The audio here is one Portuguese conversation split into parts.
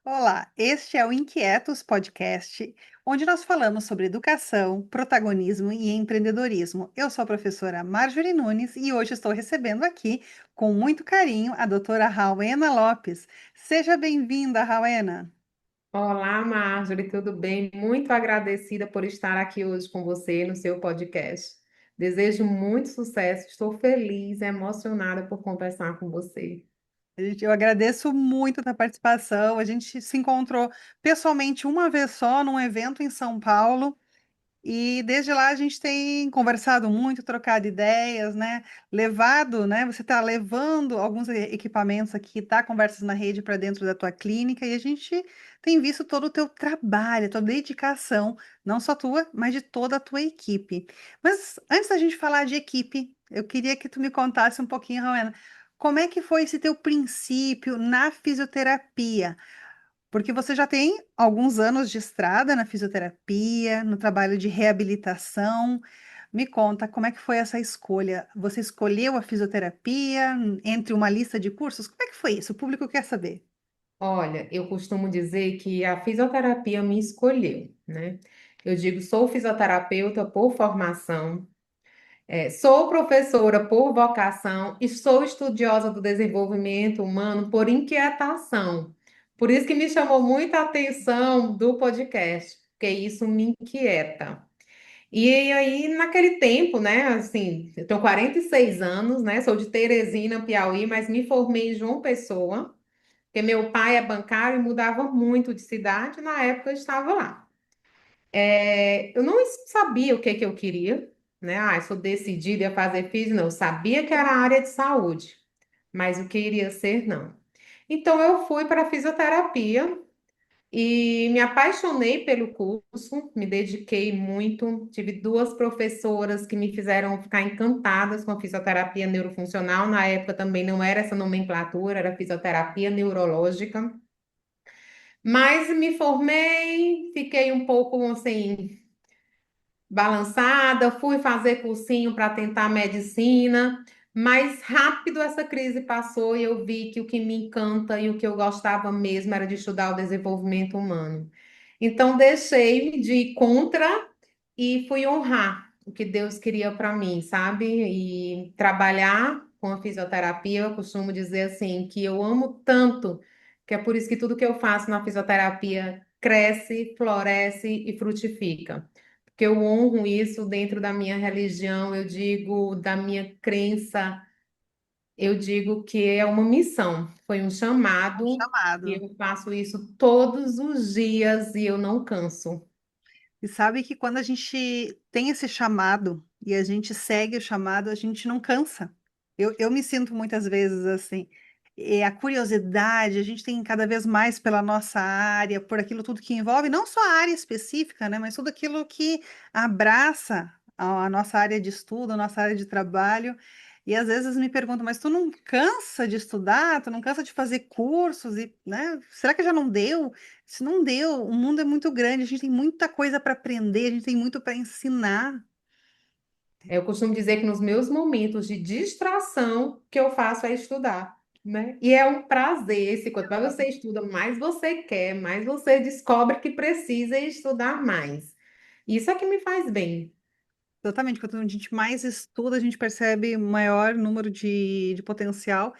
Olá, este é o Inquietos Podcast, onde nós falamos sobre educação, protagonismo e empreendedorismo. Eu sou a professora Marjorie Nunes e hoje estou recebendo aqui, com muito carinho, a doutora Rauena Lopes. Seja bem-vinda, Rauena. Olá, Marjorie, tudo bem? Muito agradecida por estar aqui hoje com você no seu podcast. Desejo muito sucesso, estou feliz, emocionada por conversar com você. Eu agradeço muito a participação. A gente se encontrou pessoalmente uma vez só num evento em São Paulo. E desde lá a gente tem conversado muito, trocado ideias, né? Levado, né? Você está levando alguns equipamentos aqui, tá? Conversas na rede para dentro da tua clínica e a gente tem visto todo o teu trabalho, a tua dedicação, não só tua, mas de toda a tua equipe. Mas antes da gente falar de equipe, eu queria que tu me contasse um pouquinho, Rowena, como é que foi esse teu princípio na fisioterapia? Porque você já tem alguns anos de estrada na fisioterapia, no trabalho de reabilitação. Me conta, como é que foi essa escolha? Você escolheu a fisioterapia entre uma lista de cursos? Como é que foi isso? O público quer saber. Olha, eu costumo dizer que a fisioterapia me escolheu, né? Eu digo, sou fisioterapeuta por formação, sou professora por vocação e sou estudiosa do desenvolvimento humano por inquietação. Por isso que me chamou muita atenção do podcast, porque isso me inquieta. E aí, naquele tempo, né, assim, eu tenho 46 anos, né, sou de Teresina, Piauí, mas me formei em João Pessoa, porque meu pai é bancário e mudava muito de cidade, na época eu estava lá. Eu não sabia o que que eu queria, né, eu sou decidida a fazer físico, não, eu sabia que era a área de saúde, mas o que iria ser, não. Então, eu fui para a fisioterapia, e me apaixonei pelo curso, me dediquei muito. Tive duas professoras que me fizeram ficar encantadas com a fisioterapia neurofuncional. Na época também não era essa nomenclatura, era fisioterapia neurológica. Mas me formei, fiquei um pouco assim, balançada, fui fazer cursinho para tentar medicina, mas rápido essa crise passou e eu vi que o que me encanta e o que eu gostava mesmo era de estudar o desenvolvimento humano. Então deixei de ir contra e fui honrar o que Deus queria para mim, sabe? E trabalhar com a fisioterapia, eu costumo dizer assim, que eu amo tanto, que é por isso que tudo que eu faço na fisioterapia cresce, floresce e frutifica que eu honro isso dentro da minha religião, eu digo, da minha crença, eu digo que é uma missão, foi um chamado, e Chamado. eu faço isso todos os dias e eu não canso. E sabe que quando a gente tem esse chamado e a gente segue o chamado, a gente não cansa. Eu me sinto muitas vezes assim. E a curiosidade, a gente tem cada vez mais pela nossa área, por aquilo tudo que envolve, não só a área específica, né, mas tudo aquilo que abraça a nossa área de estudo, a nossa área de trabalho. E às vezes me perguntam, mas tu não cansa de estudar? Tu não cansa de fazer cursos? E, né, será que já não deu? Se não deu, o mundo é muito grande, a gente tem muita coisa para aprender, a gente tem muito para ensinar. Eu costumo dizer que nos meus momentos de distração, o que eu faço é estudar, né? E é um prazer, esse quanto mais você estuda, mais você quer, mais você descobre que precisa estudar mais. Isso é que me faz bem. Exatamente, quanto a gente mais estuda, a gente percebe maior número de potencial.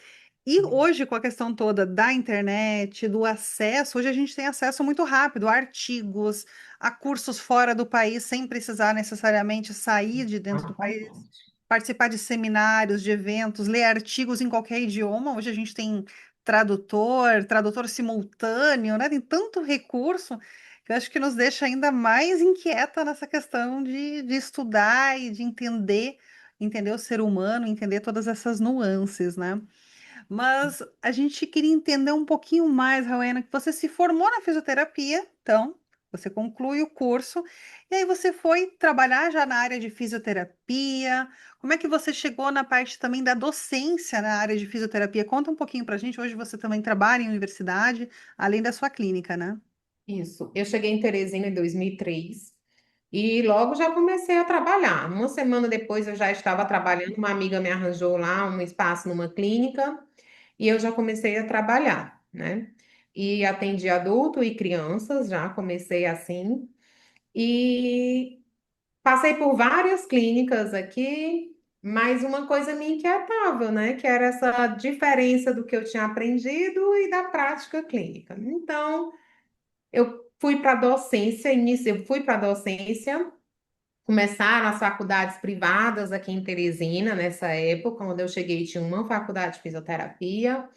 E hoje, com a questão toda da internet, do acesso, hoje a gente tem acesso muito rápido a artigos, a cursos fora do país, sem precisar necessariamente sair de dentro do país, participar de seminários, de eventos, ler artigos em qualquer idioma. Hoje a gente tem tradutor, tradutor simultâneo, né? Tem tanto recurso que eu acho que nos deixa ainda mais inquieta nessa questão de estudar e de entender o ser humano, entender todas essas nuances, né? Mas a gente queria entender um pouquinho mais, Rowena, que você se formou na fisioterapia, então você conclui o curso, e aí você foi trabalhar já na área de fisioterapia. Como é que você chegou na parte também da docência na área de fisioterapia? Conta um pouquinho pra gente. Hoje você também trabalha em universidade, além da sua clínica, né? Isso. Eu cheguei em Teresina em 2003 e logo já comecei a trabalhar. Uma semana depois eu já estava trabalhando, uma amiga me arranjou lá um espaço numa clínica e eu já comecei a trabalhar, né? e atendi adulto e crianças, já comecei assim. E passei por várias clínicas aqui, mas uma coisa me inquietava, né? Que era essa diferença do que eu tinha aprendido e da prática clínica. Então, eu fui para a docência, eu fui para a docência. Começaram as faculdades privadas aqui em Teresina, nessa época, quando eu cheguei, tinha uma faculdade de fisioterapia,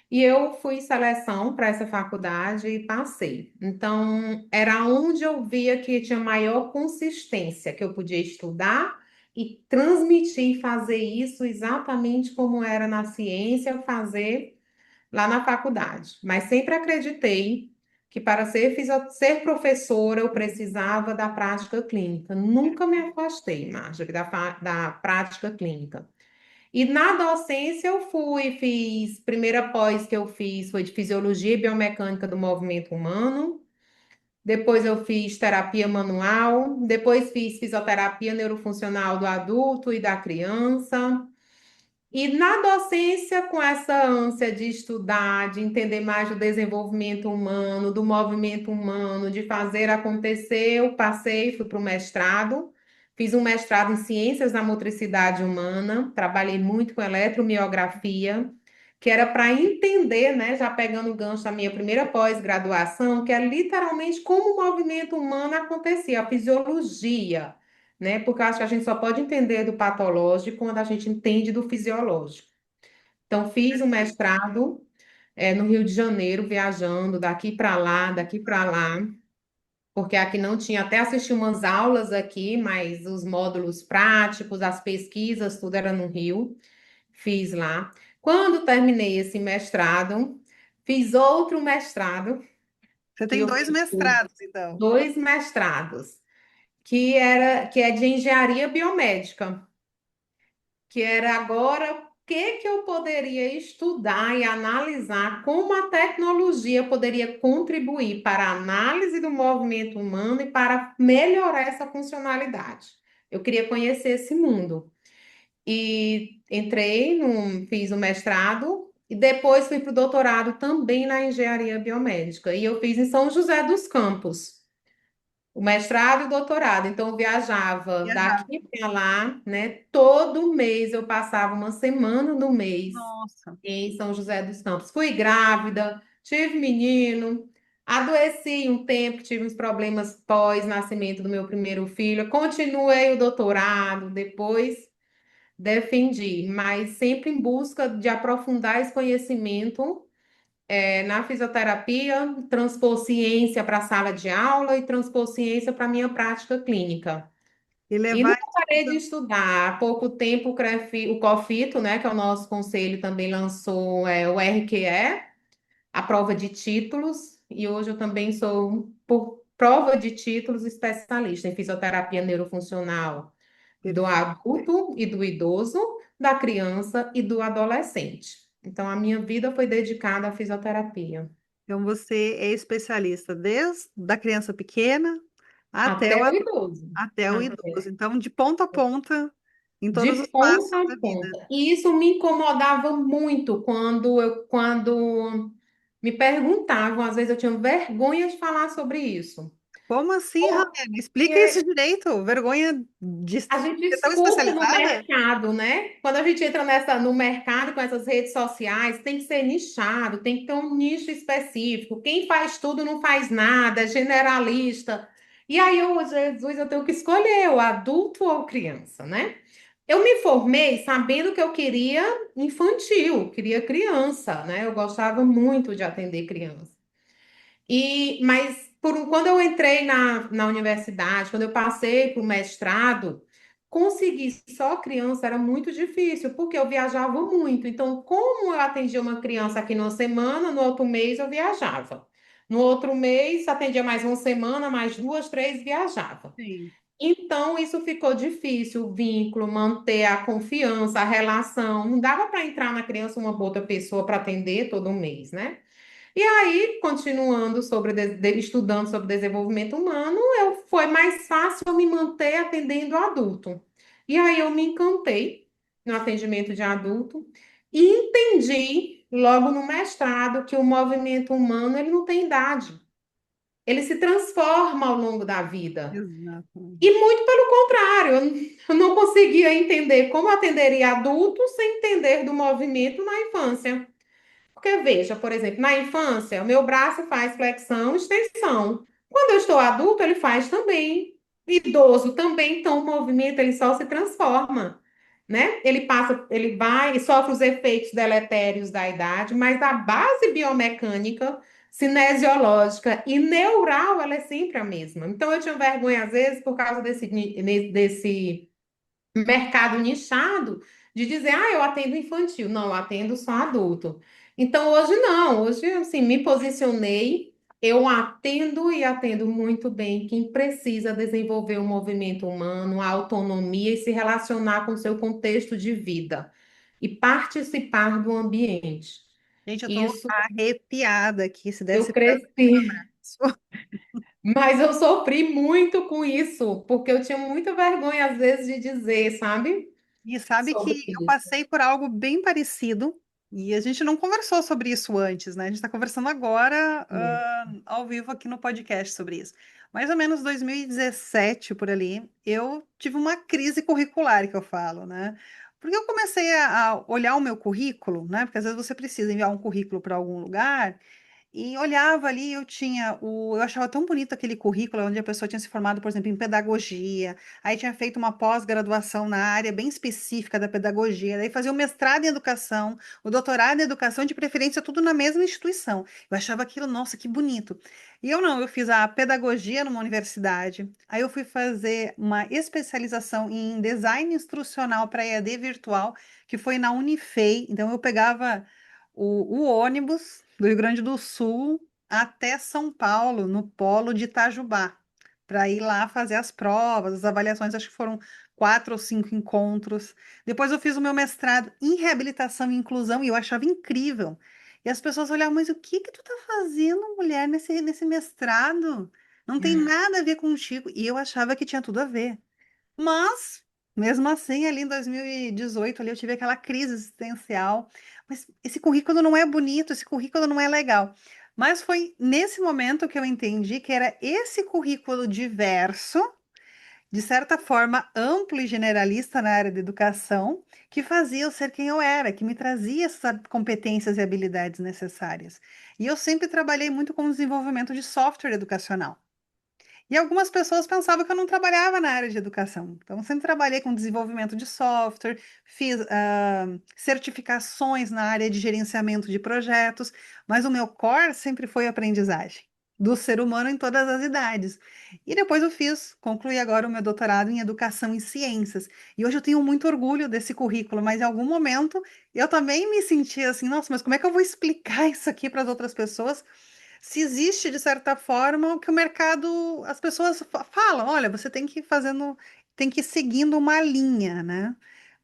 e eu fui seleção para essa faculdade e passei. Então, era onde eu via que tinha maior consistência, que eu podia estudar e transmitir, fazer isso exatamente como era na ciência, fazer lá na faculdade. Mas sempre acreditei que para ser professora eu precisava da prática clínica. Nunca me afastei, Marjorie, da prática clínica. E na docência eu fiz, primeira pós que eu fiz foi de Fisiologia e Biomecânica do Movimento Humano, depois eu fiz terapia manual, depois fiz fisioterapia neurofuncional do adulto e da criança, e na docência, com essa ânsia de estudar, de entender mais do desenvolvimento humano, do movimento humano, de fazer acontecer, eu passei, fui para o mestrado, fiz um mestrado em Ciências da Motricidade Humana, trabalhei muito com eletromiografia, que era para entender, né, já pegando o gancho da minha primeira pós-graduação, que é literalmente como o movimento humano acontecia, a fisiologia, né? Porque eu acho que a gente só pode entender do patológico quando a gente entende do fisiológico. Então, fiz um mestrado, no Rio de Janeiro, viajando daqui para lá, porque aqui não tinha, até assisti umas aulas aqui, mas os módulos práticos, as pesquisas, tudo era no Rio, fiz lá. Quando terminei esse mestrado, fiz outro mestrado, Você que tem eu dois fiz mestrados, então. dois mestrados, que é de engenharia biomédica. Que era agora o que que eu poderia estudar e analisar como a tecnologia poderia contribuir para a análise do movimento humano e para melhorar essa funcionalidade. Eu queria conhecer esse mundo. E fiz o mestrado e depois fui para o doutorado também na engenharia biomédica. E eu fiz em São José dos Campos. O mestrado e o doutorado. Então, eu viajava Viajar. daqui para lá, né? Todo mês eu passava uma semana no mês Nossa. em São José dos Campos. Fui grávida, tive menino, adoeci um tempo, tive uns problemas pós-nascimento do meu primeiro filho. Continuei o doutorado, depois defendi, mas sempre em busca de aprofundar esse conhecimento na fisioterapia, transpor ciência para a sala de aula e transpor ciência para a minha prática clínica. E E levar nunca parei de estudar. Há pouco tempo o COFITO, né, que é o nosso conselho, também lançou o RQE, a prova de títulos, e hoje eu também sou, por prova de títulos, especialista em fisioterapia neurofuncional do perfeito. adulto e do idoso, da criança e do adolescente. Então, a minha vida foi dedicada à fisioterapia. Então, você é especialista desde a criança pequena até Até o, o idoso. até o Até. idoso. Então, de ponta a ponta, em De todos os ponta passos a da vida. ponta. E isso me incomodava muito quando me perguntavam, às vezes eu tinha vergonha de falar sobre isso. Como assim, Rafaela? Explica isso Porque direito. Vergonha de a gente ser tão escuta no especializada? mercado, né? Quando a gente entra no mercado com essas redes sociais, tem que ser nichado, tem que ter um nicho específico. Quem faz tudo não faz nada, é generalista. E aí, Jesus, eu tenho que escolher o adulto ou criança, né? Eu me formei sabendo que eu queria infantil, queria criança, né? Eu gostava muito de atender criança. Mas quando eu entrei na universidade, quando eu passei para o mestrado, conseguir só criança era muito difícil, porque eu viajava muito. Então, como eu atendia uma criança aqui numa semana, no outro mês eu viajava. No outro mês, atendia mais uma semana, mais duas, três, viajava. Sim. Então, isso ficou difícil, o vínculo, manter a confiança, a relação. Não dava para entrar na criança uma outra pessoa para atender todo mês, né? E aí, continuando estudando sobre desenvolvimento humano, foi mais fácil eu me manter atendendo adulto. E aí eu me encantei no atendimento de adulto e entendi logo no mestrado, que o movimento humano ele não tem idade. Ele se transforma ao longo da vida. E Exatamente. muito pelo contrário, eu não conseguia entender como atenderia adultos sem entender do movimento na infância. Porque veja, por exemplo, na infância, o meu braço faz flexão, extensão. Quando eu estou adulto, ele faz também. Idoso também, então o movimento ele só se transforma, né? Ele passa, ele vai e sofre os efeitos deletérios da idade, mas a base biomecânica, cinesiológica e neural, ela é sempre a mesma. Então eu tinha vergonha às vezes por causa desse mercado nichado de dizer, ah, eu atendo infantil. Não, eu atendo só adulto. Então, hoje não. Hoje, assim, me posicionei, eu atendo e atendo muito bem quem precisa desenvolver o movimento humano, a autonomia e se relacionar com o seu contexto de vida e participar do ambiente. Gente, eu tô Isso arrepiada aqui, se eu desse pra ver meu cresci. braço. Mas eu sofri muito com isso, porque eu tinha muita vergonha, às vezes, de dizer, sabe? E sabe que Sobre eu isso. passei por algo bem parecido e a gente não conversou sobre isso antes, né? A gente está conversando agora, ao vivo aqui no podcast sobre isso. Mais ou menos 2017, por ali, eu tive uma crise curricular, que eu falo, né? Porque eu comecei a olhar o meu currículo, né? Porque às vezes você precisa enviar um currículo para algum lugar. E olhava ali, eu achava tão bonito aquele currículo onde a pessoa tinha se formado, por exemplo, em pedagogia, aí tinha feito uma pós-graduação na área bem específica da pedagogia, daí fazia o mestrado em educação, o doutorado em educação, de preferência tudo na mesma instituição. Eu achava aquilo, nossa, que bonito. E eu não, eu fiz a pedagogia numa universidade, aí eu fui fazer uma especialização em design instrucional para EAD virtual, que foi na Unifei, então eu pegava o ônibus do Rio Grande do Sul até São Paulo, no polo de Itajubá, para ir lá fazer as provas, as avaliações, acho que foram 4 ou 5 encontros. Depois eu fiz o meu mestrado em reabilitação e inclusão e eu achava incrível. E as pessoas olhavam, mas o que que tu tá fazendo, mulher, nesse mestrado? Não tem nada a ver contigo. E eu achava que tinha tudo a ver. Mas, mesmo assim, ali em 2018, ali eu tive aquela crise existencial. Mas esse currículo não é bonito, esse currículo não é legal. Mas foi nesse momento que eu entendi que era esse currículo diverso, de certa forma amplo e generalista na área da educação, que fazia eu ser quem eu era, que me trazia essas competências e habilidades necessárias. E eu sempre trabalhei muito com o desenvolvimento de software educacional. E algumas pessoas pensavam que eu não trabalhava na área de educação. Então, eu sempre trabalhei com desenvolvimento de software, fiz certificações na área de gerenciamento de projetos, mas o meu core sempre foi a aprendizagem do ser humano em todas as idades. E depois eu concluí agora o meu doutorado em educação e ciências. E hoje eu tenho muito orgulho desse currículo, mas em algum momento eu também me senti assim, nossa, mas como é que eu vou explicar isso aqui para as outras pessoas? Se existe, de certa forma, o que o mercado, as pessoas falam, olha, você tem que ir fazendo, tem que ir seguindo uma linha, né?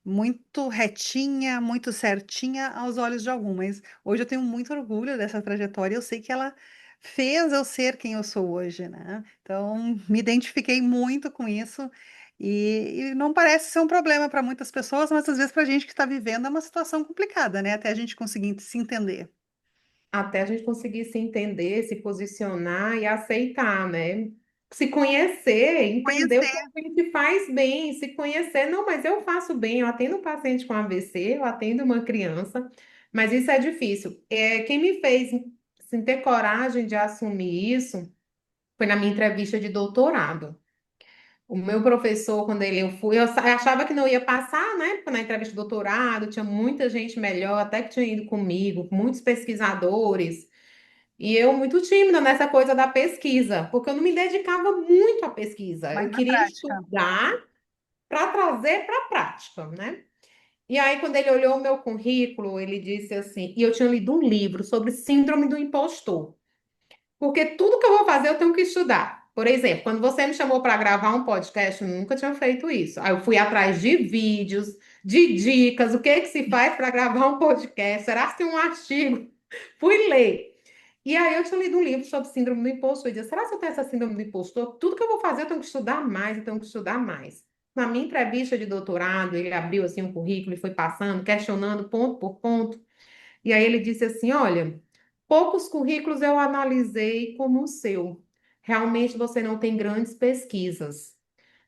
Muito retinha, muito certinha aos olhos de algumas. Hoje eu tenho muito orgulho dessa trajetória, eu sei que ela fez eu ser quem eu sou hoje, né? Então, me identifiquei muito com isso. E não parece ser um problema para muitas pessoas, mas às vezes para a gente que está vivendo é uma situação complicada, né? Até a gente conseguir se entender. Até a gente conseguir se entender, se posicionar e aceitar, né? Se conhecer, entender o que Conhecer. a gente faz bem, se conhecer, não, mas eu faço bem, eu atendo um paciente com AVC, eu atendo uma criança, mas isso é difícil. Quem me fez assim, ter coragem de assumir isso foi na minha entrevista de doutorado. O meu professor, quando eu fui, eu achava que não ia passar, né? Porque na entrevista de doutorado tinha muita gente melhor, até que tinha ido comigo, muitos pesquisadores. E eu muito tímida nessa coisa da pesquisa, porque eu não me dedicava muito à pesquisa. Mais Eu na queria prática. estudar para trazer para a prática, né? E aí, quando ele olhou o meu currículo, ele disse assim, e eu tinha lido um livro sobre síndrome do impostor. Porque tudo que eu vou fazer, eu tenho que estudar. Por exemplo, quando você me chamou para gravar um podcast, eu nunca tinha feito isso. Aí eu fui atrás de vídeos, de dicas, o que que se faz para gravar um podcast? Será que tem um artigo? Fui ler. E aí eu tinha lido um livro sobre síndrome do impostor e disse, será que eu tenho essa síndrome do impostor? Tudo que eu vou fazer, eu tenho que estudar mais, eu tenho que estudar mais. Na minha entrevista de doutorado, ele abriu assim um currículo e foi passando, questionando ponto por ponto. E aí ele disse assim: olha, poucos currículos eu analisei como o seu. Realmente você não tem grandes pesquisas,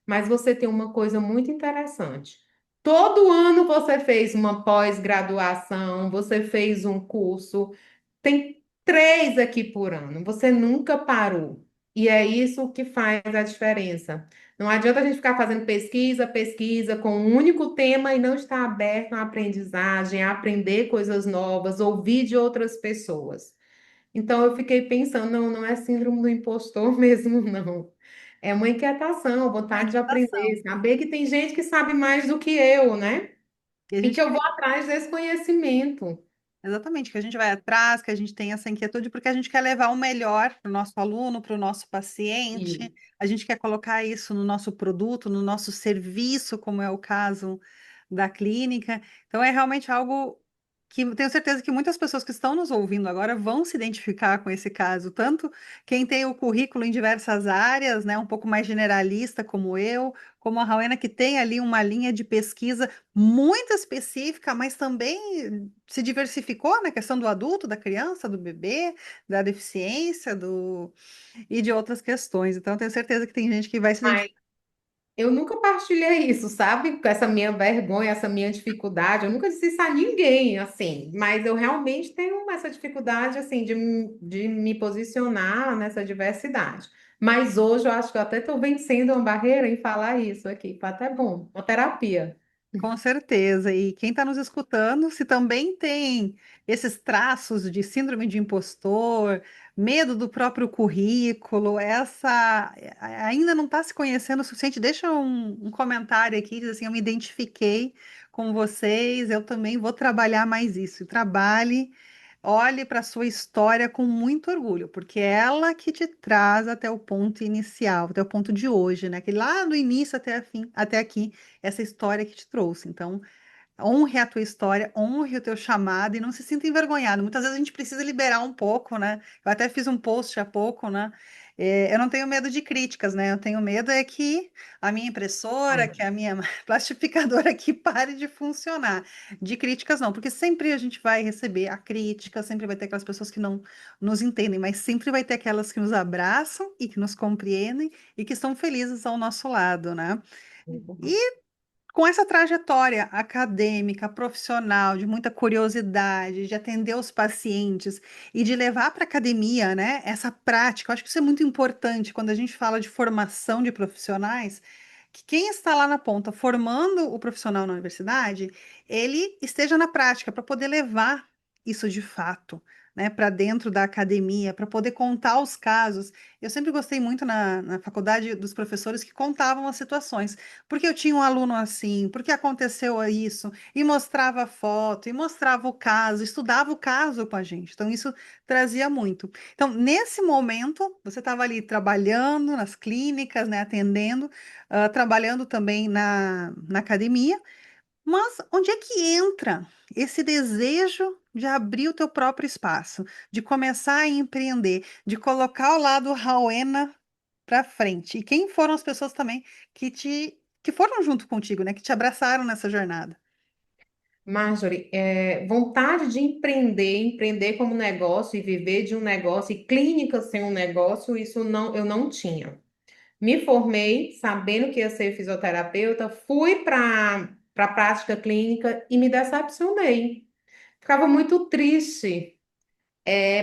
mas você tem uma coisa muito interessante. Todo ano você fez uma pós-graduação, você fez um curso, tem 3 aqui por ano, você nunca parou. E é isso que faz a diferença. Não adianta a gente ficar fazendo pesquisa, pesquisa com um único tema e não estar aberto à aprendizagem, a aprender coisas novas, ouvir de outras pessoas. Então eu fiquei pensando, não, não é síndrome do impostor mesmo, não. É uma inquietação, Uma vontade de inquietação. aprender, saber que tem gente que sabe mais do que eu, né? E a E que gente eu vou atrás desse conhecimento. Exatamente, que a gente vai atrás, que a gente tem essa inquietude, porque a gente quer levar o melhor para o nosso aluno, para o nosso paciente, a gente quer colocar isso no nosso produto, no nosso serviço, como é o caso da clínica. Então, é realmente algo que eu tenho certeza que muitas pessoas que estão nos ouvindo agora vão se identificar com esse caso, tanto quem tem o currículo em diversas áreas, né, um pouco mais generalista, como eu, como a Rowena, que tem ali uma linha de pesquisa muito específica, mas também se diversificou na questão do adulto, da criança, do bebê, da deficiência, e de outras questões. Então, eu tenho certeza que tem gente que vai se identificar. Eu nunca partilhei isso, sabe? Com essa minha vergonha, essa minha dificuldade. Eu nunca disse isso a ninguém, assim. Mas eu realmente tenho essa dificuldade, assim, de me posicionar nessa diversidade. Mas hoje eu acho que eu até estou vencendo uma barreira em falar isso aqui. Foi até bom. Uma terapia. Com certeza. E quem está nos escutando, se também tem esses traços de síndrome de impostor, medo do próprio currículo, ainda não está se conhecendo o suficiente, deixa um comentário aqui, diz assim, eu me identifiquei com vocês, eu também vou trabalhar mais isso. E trabalhe, olhe para a sua história com muito orgulho, porque é ela que te traz até o ponto inicial, até o ponto de hoje, né? Que lá do início até aqui essa história que te trouxe. Então, honre a tua história, honre o teu chamado e não se sinta envergonhado. Muitas vezes a gente precisa liberar um pouco, né? Eu até fiz um post há pouco, né? Eu não tenho medo de críticas, né? Eu tenho medo é que a minha impressora, que a minha plastificadora aqui pare de funcionar. De críticas não, porque sempre a gente vai receber a crítica, sempre vai ter aquelas pessoas que não nos entendem, mas sempre vai ter aquelas que nos abraçam e que nos compreendem e que estão felizes ao nosso lado, né? Com essa trajetória acadêmica, profissional, de muita curiosidade, de atender os pacientes e de levar para a academia, né, essa prática, eu acho que isso é muito importante quando a gente fala de formação de profissionais, que quem está lá na ponta formando o profissional na universidade, ele esteja na prática para poder levar isso de fato, né, para dentro da academia, para poder contar os casos. Eu sempre gostei muito na faculdade dos professores que contavam as situações. Porque eu tinha um aluno assim, porque aconteceu isso, e mostrava a foto, e mostrava o caso, estudava o caso com a gente. Então, isso trazia muito. Então, nesse momento, você estava ali trabalhando nas clínicas, né, atendendo, trabalhando também na academia, mas onde é que entra esse desejo de abrir o teu próprio espaço, de começar a empreender, de colocar o lado Rauena para frente? E quem foram as pessoas também que foram junto contigo, né? Que te abraçaram nessa jornada? Marjorie, vontade de empreender, empreender como negócio e viver de um negócio e clínica sem um negócio, isso não, eu não tinha. Me formei sabendo que ia ser fisioterapeuta, fui para a prática clínica e me decepcionei. Ficava muito triste,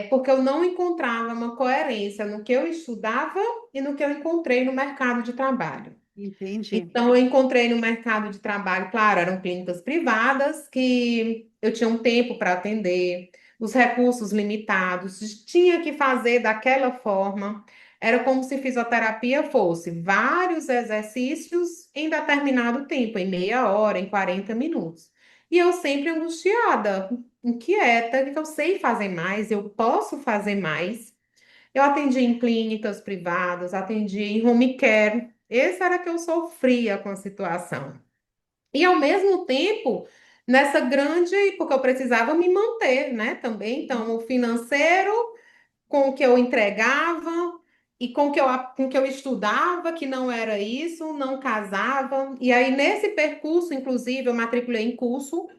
porque eu não encontrava uma coerência no que eu estudava e no que eu encontrei no mercado de trabalho. Entendi. Então, eu encontrei no mercado de trabalho, claro, eram clínicas privadas que eu tinha um tempo para atender, os recursos limitados, tinha que fazer daquela forma. Era como se fisioterapia fosse vários exercícios em determinado tempo, em meia hora, em 40 minutos. E eu sempre angustiada, inquieta, que eu sei fazer mais, eu posso fazer mais. Eu atendi em clínicas privadas, atendi em home care. Esse era que eu sofria com a situação. E ao mesmo tempo, nessa grande, porque eu precisava me manter, né? Também, então, o financeiro com o que eu entregava e com o que eu estudava, que não era isso, não casava. E aí, nesse percurso, inclusive, eu matriculei em curso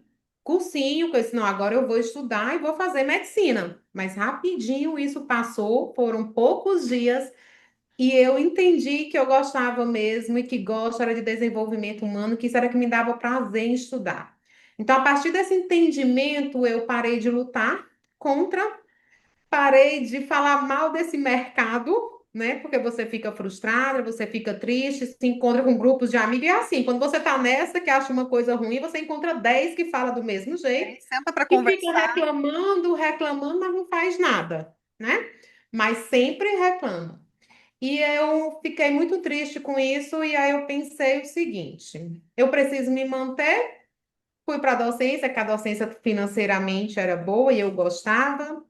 cursinho, que eu disse, não, agora eu vou estudar e vou fazer medicina. Mas rapidinho isso passou, foram poucos dias, e eu entendi que eu gostava mesmo e que gosto era de desenvolvimento humano, que isso era que me dava prazer em estudar. Então, a partir desse entendimento, eu parei de lutar contra, parei de falar mal desse mercado, né? Porque você fica frustrada, você fica triste, se encontra com grupos de amigos, e é assim, quando você tá nessa que acha uma coisa ruim, você encontra 10 que fala do mesmo jeito Aí senta para e fica conversar. reclamando, reclamando, mas não faz nada, né? Mas sempre reclama. E eu fiquei muito triste com isso, e aí eu pensei o seguinte: eu preciso me manter. Fui para a docência, que a docência financeiramente era boa e eu gostava.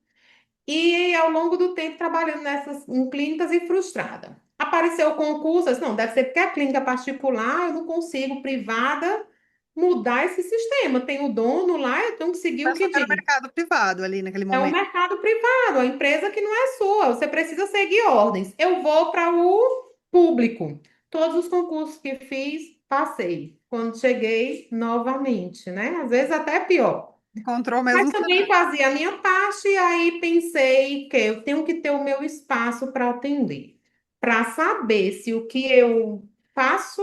E ao longo do tempo trabalhando nessas em clínicas e frustrada. Apareceu o concurso, eu disse, não, deve ser porque a clínica particular, eu não consigo, privada, mudar esse sistema. Tem o dono lá, eu tenho que seguir o Vai que focar no diz. mercado privado ali naquele É um momento. mercado privado, a empresa que não é sua, você precisa seguir ordens. Eu vou para o público. Todos os concursos que fiz, passei. Quando cheguei, novamente, né? Às vezes até pior. Encontrou o Mas mesmo também cenário. fazia a minha parte, e aí pensei que eu tenho que ter o meu espaço para atender, para saber se o que eu faço,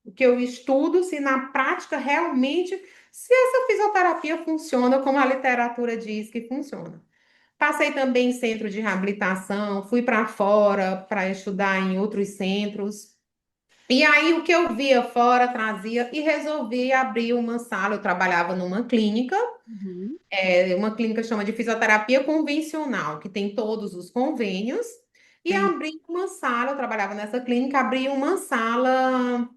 o que eu estudo, se na prática realmente, se essa fisioterapia funciona como a literatura diz que funciona. Passei também em centro de reabilitação, fui para fora para estudar em outros centros. E aí o que eu via fora trazia e resolvi abrir uma sala. Eu trabalhava numa clínica, Uhum. uma clínica que chama de fisioterapia convencional, que tem todos os convênios. E Sim. abri uma sala, eu trabalhava nessa clínica, abri uma sala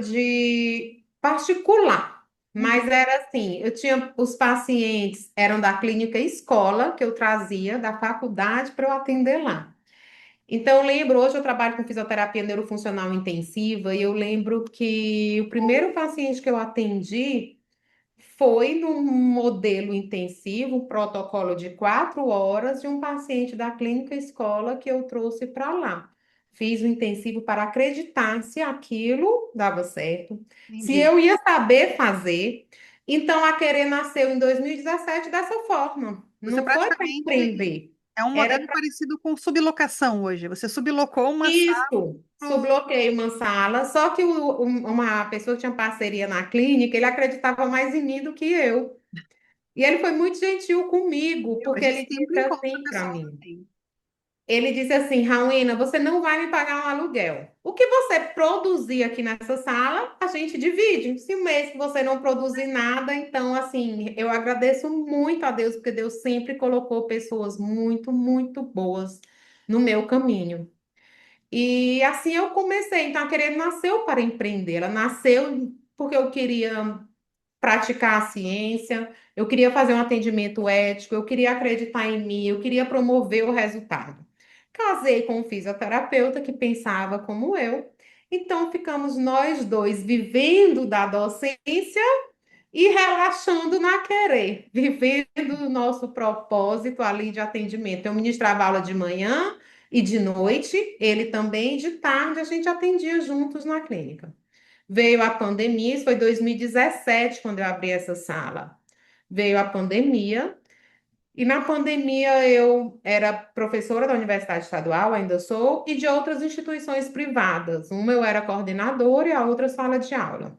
de particular. Uhum. Mas era assim, eu tinha os pacientes eram da clínica escola que eu trazia da faculdade para eu atender lá. Então, eu lembro, hoje eu trabalho com fisioterapia neurofuncional intensiva, e eu lembro que o primeiro paciente que eu atendi foi num modelo intensivo, um protocolo de 4 horas, de um paciente da clínica escola que eu trouxe para lá. Fiz o intensivo para acreditar se aquilo dava certo, se Entendi. eu ia saber fazer. Então, a Querer nasceu em 2017 dessa forma. Você Não foi para praticamente empreender, é um era modelo parecido com sublocação hoje. Você sublocou uma sala isso, pro... subloqueei uma sala, só que uma pessoa que tinha parceria na clínica, ele acreditava mais em mim do que eu. E ele foi muito gentil comigo, A porque gente ele disse sempre encontra assim para pessoas mim. assim. Ele disse assim, Rauina, você não vai me pagar um aluguel. O que você produzir aqui nessa sala, a gente divide. Se um mês que você não produzir nada, então, assim, eu agradeço muito a Deus, porque Deus sempre colocou pessoas muito, muito boas no meu caminho. E assim eu comecei. Então, a Querer nasceu para empreender. Ela nasceu porque eu queria praticar a ciência, eu queria fazer um atendimento ético, eu queria acreditar em mim, eu queria promover o resultado. Casei com um fisioterapeuta que pensava como eu. Então, ficamos nós dois vivendo da docência e relaxando na Querer, vivendo o nosso propósito ali de atendimento. Eu ministrava aula de manhã e de noite, ele também, de tarde, a gente atendia juntos na clínica. Veio a pandemia, isso foi 2017 quando eu abri essa sala. Veio a pandemia, e na pandemia eu era professora da Universidade Estadual, ainda sou, e de outras instituições privadas. Uma eu era coordenadora e a outra sala de aula.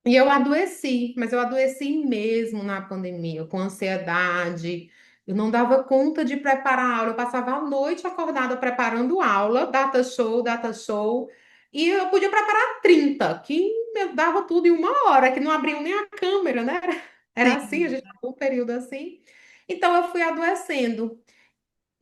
E eu adoeci, mas eu adoeci mesmo na pandemia, com ansiedade. Eu não dava conta de preparar a aula. Eu passava a noite acordada preparando aula, data show. E eu podia preparar 30, que me dava tudo em 1 hora, que não abriam nem a câmera, né? Era assim, a Sim. gente estava um período assim. Então eu fui adoecendo.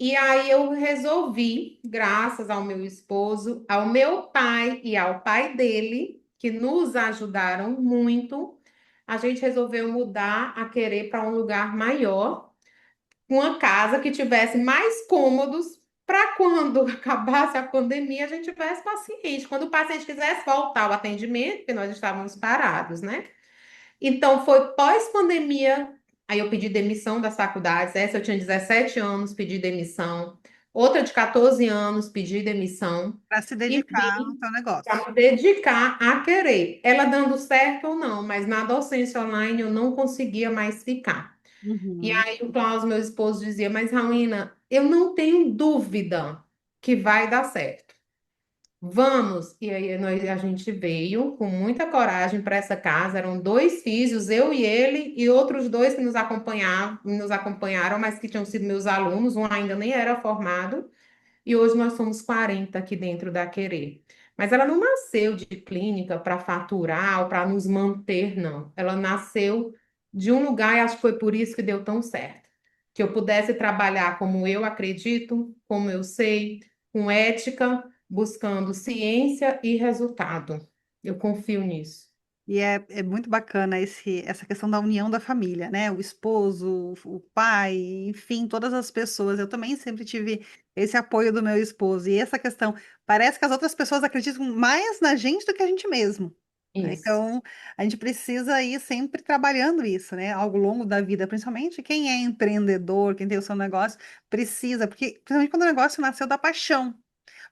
E aí eu resolvi, graças ao meu esposo, ao meu pai e ao pai dele, que nos ajudaram muito, a gente resolveu mudar a Querer para um lugar maior, uma casa que tivesse mais cômodos, para quando acabasse a pandemia, a gente tivesse paciente. Quando o paciente quisesse voltar ao atendimento, porque nós estávamos parados, né? Então, foi pós-pandemia, aí eu pedi demissão das faculdades. Essa eu tinha 17 anos, pedi demissão. Outra de 14 anos, pedi demissão Para se e dedicar ao vim teu para negócio. me dedicar a querer. Ela dando certo ou não, mas na docência online eu não conseguia mais ficar. E Uhum. aí o Klaus, meu esposo, dizia, mas Raulina, eu não tenho dúvida que vai dar certo. Vamos! E aí a gente veio com muita coragem para essa casa. Eram dois filhos, eu e ele, e outros dois que nos acompanharam, mas que tinham sido meus alunos. Um ainda nem era formado. E hoje nós somos 40 aqui dentro da Querer. Mas ela não nasceu de clínica para faturar ou para nos manter, não. Ela nasceu de um lugar e acho que foi por isso que deu tão certo. Que eu pudesse trabalhar como eu acredito, como eu sei, com ética, buscando ciência e resultado. Eu confio nisso. E é muito bacana essa questão da união da família, né? O esposo, o pai, enfim, todas as pessoas. Eu também sempre tive esse apoio do meu esposo. E essa questão, parece que as outras pessoas acreditam mais na gente do que a gente mesmo, né? Isso, Então, a gente precisa ir sempre trabalhando isso, né? Ao longo da vida, principalmente quem é empreendedor, quem tem o seu negócio, precisa, porque principalmente quando o negócio nasceu da paixão.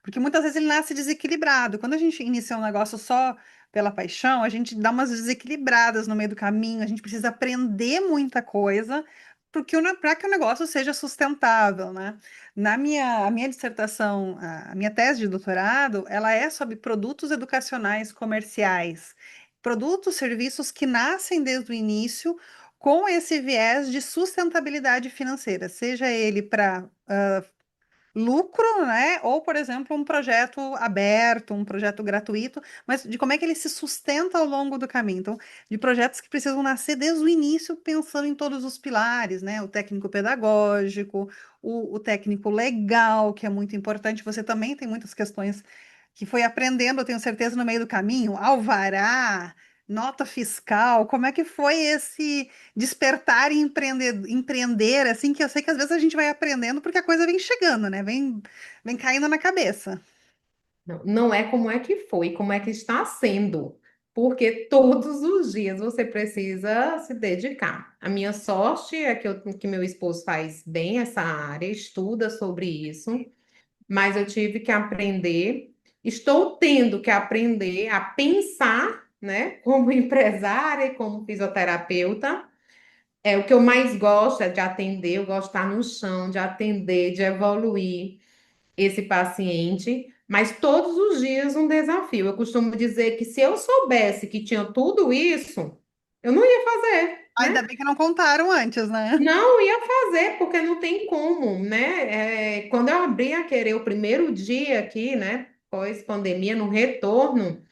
Porque muitas vezes ele nasce desequilibrado. Quando a gente inicia um negócio só pela paixão, a gente dá umas desequilibradas no meio do caminho, a gente precisa aprender muita coisa para que o negócio seja sustentável, né? A minha dissertação, a minha tese de doutorado, ela é sobre produtos educacionais comerciais. Produtos, serviços que nascem desde o início com esse viés de sustentabilidade financeira, seja ele para lucro, né? Ou, por exemplo, um projeto aberto, um projeto gratuito, mas de como é que ele se sustenta ao longo do caminho. Então, de projetos que precisam nascer desde o início, pensando em todos os pilares, né? O técnico pedagógico, o técnico legal, que é muito importante. Você também tem muitas questões que foi aprendendo, eu tenho certeza, no meio do caminho, alvará. Nota fiscal, como é que foi esse despertar e empreender, assim, que eu sei que às vezes a gente vai aprendendo porque a coisa vem chegando, né? Vem caindo na cabeça. não é como é que foi, como é que está sendo. Porque todos os dias você precisa se dedicar. A minha sorte é que meu esposo faz bem essa área, estuda sobre isso, mas eu tive que aprender, estou tendo que aprender a pensar, né, como empresária e como fisioterapeuta. É o que eu mais gosto é de atender, eu gosto de estar no chão, de atender, de evoluir esse paciente, mas todos os dias um desafio. Eu costumo dizer que se eu soubesse que tinha tudo isso, eu não ia fazer, Ainda né? bem que não contaram antes, né? Não ia fazer, porque não tem como, né? Quando eu abri a Querer o primeiro dia aqui, né? Pós-pandemia, no retorno,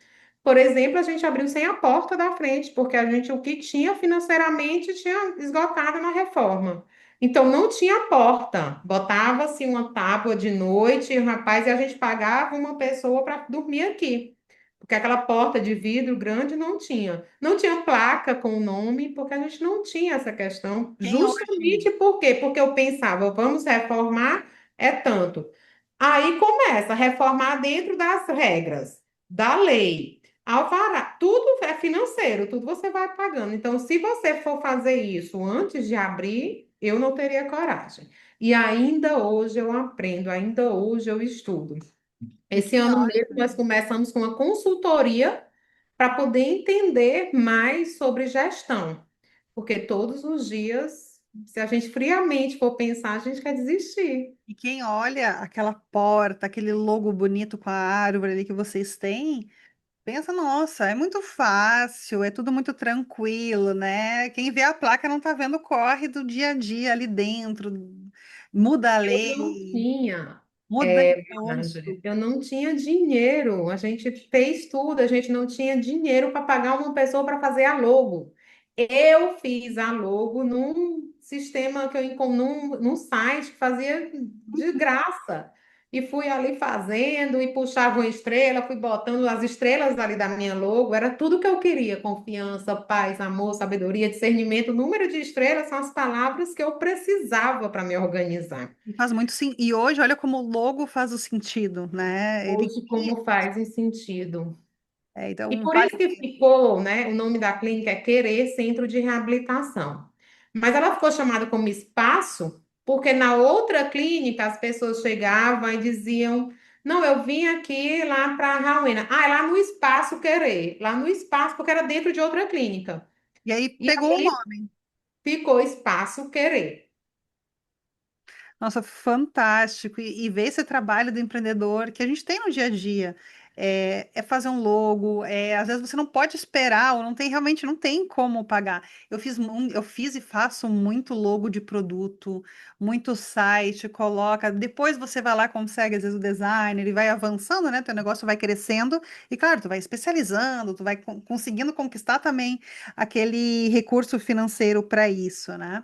por exemplo, a gente abriu sem a porta da frente, porque a gente o que tinha financeiramente tinha esgotado na reforma. Então não tinha porta. Botava-se uma tábua de noite, rapaz, e a gente pagava uma pessoa para dormir aqui. Porque aquela porta de vidro grande não tinha. Não tinha placa com o nome, porque a gente não tinha essa questão. Quem hoje, Justamente por quê? Porque eu pensava, vamos reformar, é tanto. Aí começa a reformar dentro das regras da lei. Alvará, tudo é financeiro, tudo você vai pagando. Então, se você for fazer isso antes de abrir, eu não teria coragem. E ainda hoje eu aprendo, ainda hoje eu estudo. e Esse quem ano olha, mesmo nós começamos com uma consultoria para poder entender mais sobre gestão, porque todos os dias, se a gente friamente for pensar, a gente quer desistir. e quem olha aquela porta, aquele logo bonito com a árvore ali que vocês têm, pensa, nossa, é muito fácil, é tudo muito tranquilo, né? Quem vê a placa não tá vendo o corre do dia a dia ali dentro, muda a Eu não lei, tinha, muda Marjorie, imposto. eu não tinha dinheiro. A gente fez tudo, a gente não tinha dinheiro para pagar uma pessoa para fazer a logo. Eu fiz a logo num sistema que num site que fazia de graça. E fui ali fazendo e puxava uma estrela, fui botando as estrelas ali da minha logo, era tudo que eu queria: confiança, paz, amor, sabedoria, discernimento. O número de estrelas são as palavras que eu precisava para me organizar. E faz muito sim. E hoje, olha como o logo faz o sentido, né? Ele Hoje, como faz em sentido. E então por vale. isso que ficou, né? O nome da clínica é Querer Centro de Reabilitação. Mas ela ficou chamada como espaço Porque na outra clínica as pessoas chegavam e diziam: Não, eu vim aqui lá para a Rauena. Ah, é lá no Espaço Querer. Lá no Espaço, porque era dentro de outra clínica. E aí E pegou o aí nome. ficou Espaço Querer. Nossa, fantástico. E ver esse trabalho do empreendedor que a gente tem no dia a dia. É fazer um logo, às vezes você não pode esperar, ou não tem, realmente não tem como pagar. Eu fiz e faço muito logo de produto, muito site, coloca. Depois você vai lá, consegue, às vezes, o designer, ele vai avançando, né? Teu negócio vai crescendo, e claro, tu vai especializando, tu vai conseguindo conquistar também aquele recurso financeiro para isso, né?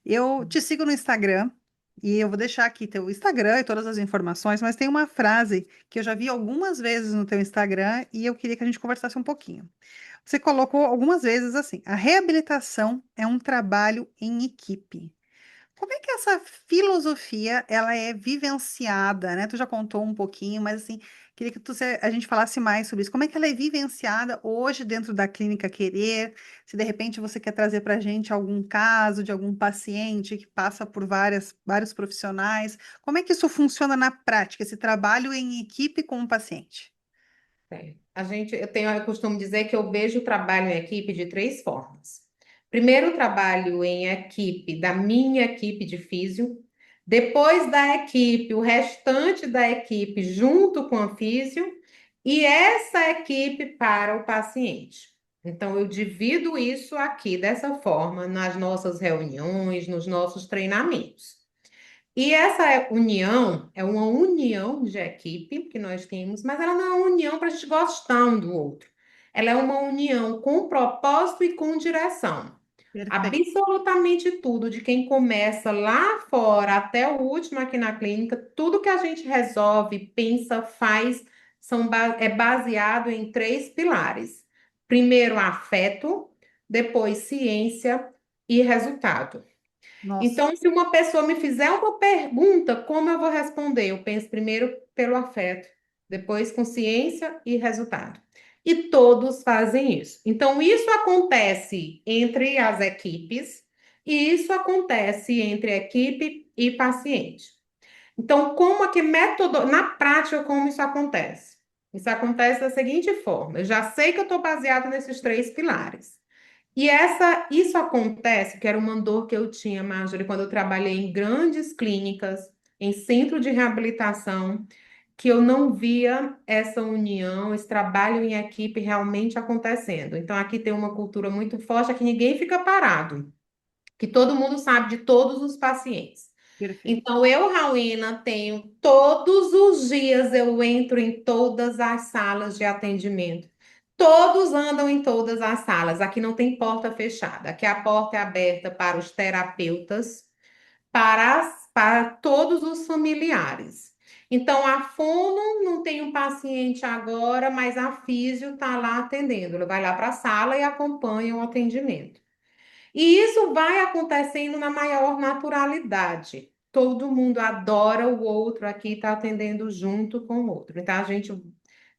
Eu te sigo no Instagram e eu vou deixar aqui teu Instagram e todas as informações, mas tem uma frase que eu já vi algumas vezes no teu Instagram e eu queria que a gente conversasse um pouquinho. Você colocou algumas vezes assim: a reabilitação é um trabalho em equipe. Como é que essa filosofia ela é vivenciada, né? Tu já contou um pouquinho, mas assim, queria que a gente falasse mais sobre isso. Como é que ela é vivenciada hoje dentro da Clínica Querer? Se de repente você quer trazer para a gente algum caso de algum paciente que passa por vários profissionais, como é que isso funciona na prática, esse trabalho em equipe com o paciente? Eu costumo dizer que eu vejo o trabalho em equipe de três formas. Primeiro, o trabalho em equipe da minha equipe de físio, depois da equipe, o restante da equipe junto com a físio, e essa equipe para o paciente. Então, eu divido isso aqui dessa forma nas nossas reuniões, nos nossos treinamentos. E essa união é uma união de equipe que nós temos, mas ela não é uma união para a gente gostar um do outro. Ela é uma união com propósito e com direção. Perfeito. Absolutamente tudo, de quem começa lá fora até o último aqui na clínica, tudo que a gente resolve, pensa, faz, é baseado em três pilares. Primeiro, afeto, depois, ciência e resultado. Nossa, Então, se uma pessoa me fizer uma pergunta, como eu vou responder? Eu penso primeiro pelo afeto, depois consciência e resultado. E todos fazem isso. Então, isso acontece entre as equipes e isso acontece entre equipe e paciente. Então, como é que na prática, como isso acontece? Isso acontece da seguinte forma: eu já sei que eu estou baseado nesses três pilares. Isso acontece, que era uma dor que eu tinha, Marjorie, quando eu trabalhei em grandes clínicas, em centro de reabilitação, que eu não via essa união, esse trabalho em equipe realmente acontecendo. Então, aqui tem uma cultura muito forte, aqui ninguém fica parado, que todo mundo sabe de todos os pacientes. perfeito. Então, eu, Rauina, tenho todos os dias, eu entro em todas as salas de atendimento. Todos andam em todas as salas. Aqui não tem porta fechada. Aqui a porta é aberta para os terapeutas, para todos os familiares. Então, a fono não tem um paciente agora, mas a físio está lá atendendo. Ele vai lá para a sala e acompanha o atendimento. E isso vai acontecendo na maior naturalidade. Todo mundo adora o outro aqui, está atendendo junto com o outro. Então, a gente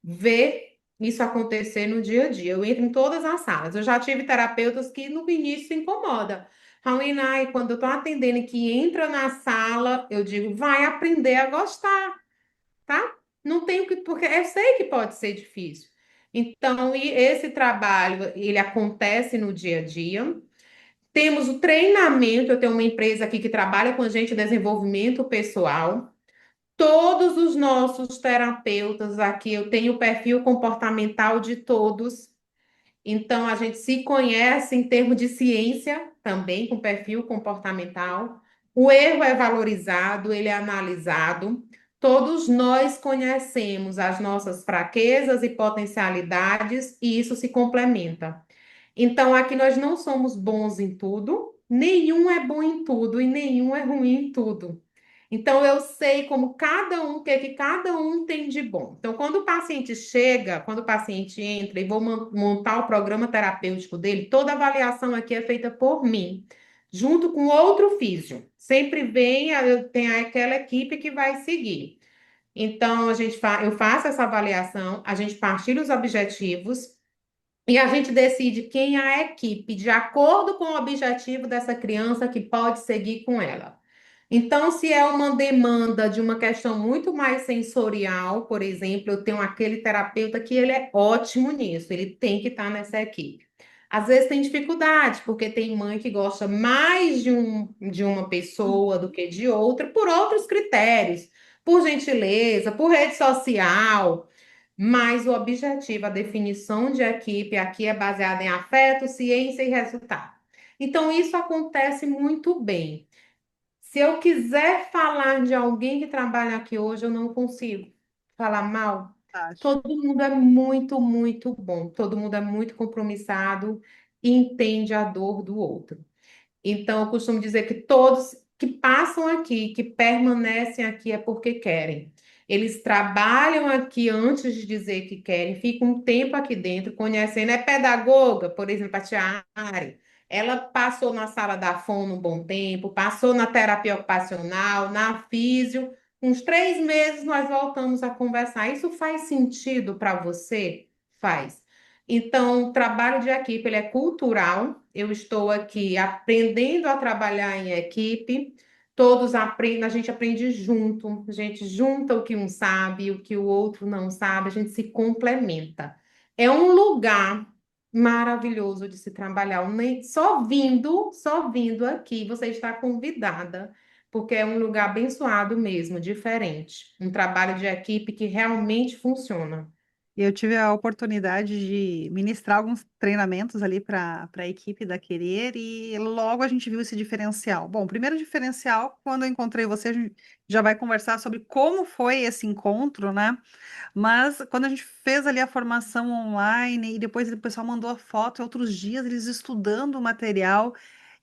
vê isso acontecer no dia a dia. Eu entro em todas as salas. Eu já tive terapeutas que no início se incomoda. Raulina, e quando eu estou atendendo e que entra na sala, eu digo, vai aprender a gostar, tá? Não tem o que, porque eu sei que pode ser difícil. Então, e esse trabalho, ele acontece no dia a dia. Temos o treinamento, eu tenho uma empresa aqui que trabalha com a gente, desenvolvimento pessoal. Todos os nossos terapeutas aqui, eu tenho o perfil comportamental de todos. Então, a gente se conhece em termos de ciência, também com perfil comportamental. O erro é valorizado, ele é analisado. Todos nós conhecemos as nossas fraquezas e potencialidades, e isso se complementa. Então, aqui nós não somos bons em tudo, nenhum é bom em tudo e nenhum é ruim em tudo. Então, eu sei como cada um, o que é que cada um tem de bom. Então, quando o paciente chega, quando o paciente entra e vou montar o programa terapêutico dele, toda avaliação aqui é feita por mim, junto com outro físio. Sempre vem, tem aquela equipe que vai seguir. Então, eu faço essa avaliação, a gente partilha os objetivos. E a gente decide quem é a equipe, de acordo com o objetivo dessa criança que pode seguir com ela. Então, se é uma demanda de uma questão muito mais sensorial, por exemplo, eu tenho aquele terapeuta que ele é ótimo nisso, ele tem que estar nessa equipe. Às vezes tem dificuldade, porque tem mãe que gosta mais de uma pessoa do que de outra, por outros critérios, por gentileza, por rede social. Mas o objetivo, a definição de equipe aqui é baseada em afeto, ciência e resultado. Então, isso acontece muito bem. Se eu quiser falar de alguém que trabalha aqui hoje, eu não consigo falar mal. Fantástico. Todo mundo é muito, muito bom. Todo mundo é muito compromissado e entende a dor do outro. Então, eu costumo dizer que todos que passam aqui, que permanecem aqui, é porque querem. Eles trabalham aqui antes de dizer que querem, ficam um tempo aqui dentro, conhecendo. É pedagoga, por exemplo, a tia Ari. Ela passou na sala da fono um bom tempo, passou na terapia ocupacional, na físio. Uns 3 meses nós voltamos a conversar. Isso faz sentido para você? Faz. Então, o trabalho de equipe ele é cultural. Eu estou aqui aprendendo a trabalhar em equipe. Todos aprendem, a gente aprende junto. A gente junta o que um sabe, o que o outro não sabe, a gente se complementa. É um lugar maravilhoso de se trabalhar. Só vindo aqui, você está convidada, porque é um lugar abençoado mesmo, diferente. Um trabalho de equipe que realmente funciona. E eu tive a oportunidade de ministrar alguns treinamentos ali para a equipe da Querer e logo a gente viu esse diferencial. Bom, o primeiro diferencial, quando eu encontrei você, a gente já vai conversar sobre como foi esse encontro, né? Mas quando a gente fez ali a formação online e depois o pessoal mandou a foto, outros dias eles estudando o material,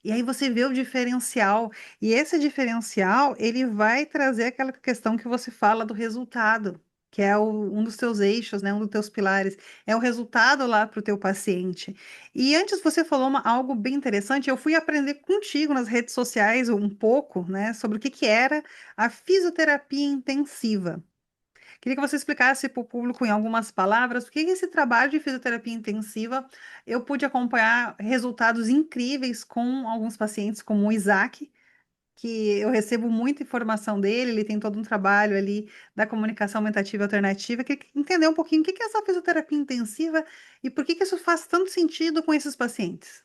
e aí você vê o diferencial. E esse diferencial, ele vai trazer aquela questão que você fala do resultado, que é um dos teus eixos, né? Um dos teus pilares, é o resultado lá para o teu paciente. E antes você falou algo bem interessante, eu fui aprender contigo nas redes sociais um pouco, né, sobre o que que era a fisioterapia intensiva. Queria que você explicasse para o público em algumas palavras o que é esse trabalho de fisioterapia intensiva. Eu pude acompanhar resultados incríveis com alguns pacientes, como o Isaac, que eu recebo muita informação dele, ele tem todo um trabalho ali da comunicação mentativa alternativa. Queria entender um pouquinho o que é essa fisioterapia intensiva e por que que isso faz tanto sentido com esses pacientes.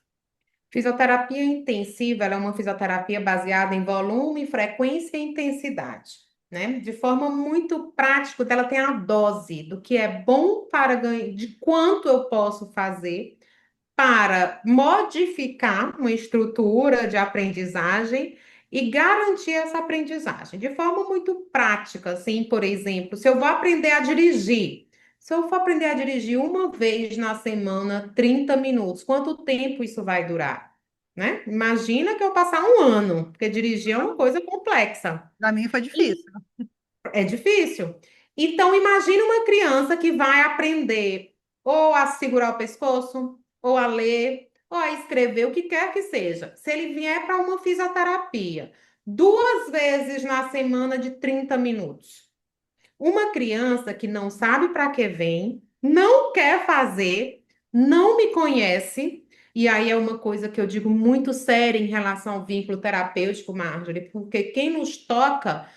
Fisioterapia intensiva, ela é uma fisioterapia baseada em volume, frequência e intensidade, né? De forma muito prática, ela tem a dose do que é bom para ganhar, de quanto eu posso fazer para modificar uma estrutura de aprendizagem e garantir essa aprendizagem de forma muito prática, assim, por exemplo, se eu vou aprender a dirigir, se eu for aprender a dirigir uma vez na semana, 30 minutos, quanto tempo isso vai durar? Né? Imagina que eu passar um ano, porque dirigir é uma coisa complexa. Para mim foi difícil. É difícil. Então, imagine uma criança que vai aprender ou a segurar o pescoço, ou a ler, ou a escrever, o que quer que seja. Se ele vier para uma fisioterapia 2 vezes na semana de 30 minutos. Uma criança que não sabe para que vem, não quer fazer, não me conhece, e aí é uma coisa que eu digo muito séria em relação ao vínculo terapêutico, Marjorie, porque quem nos toca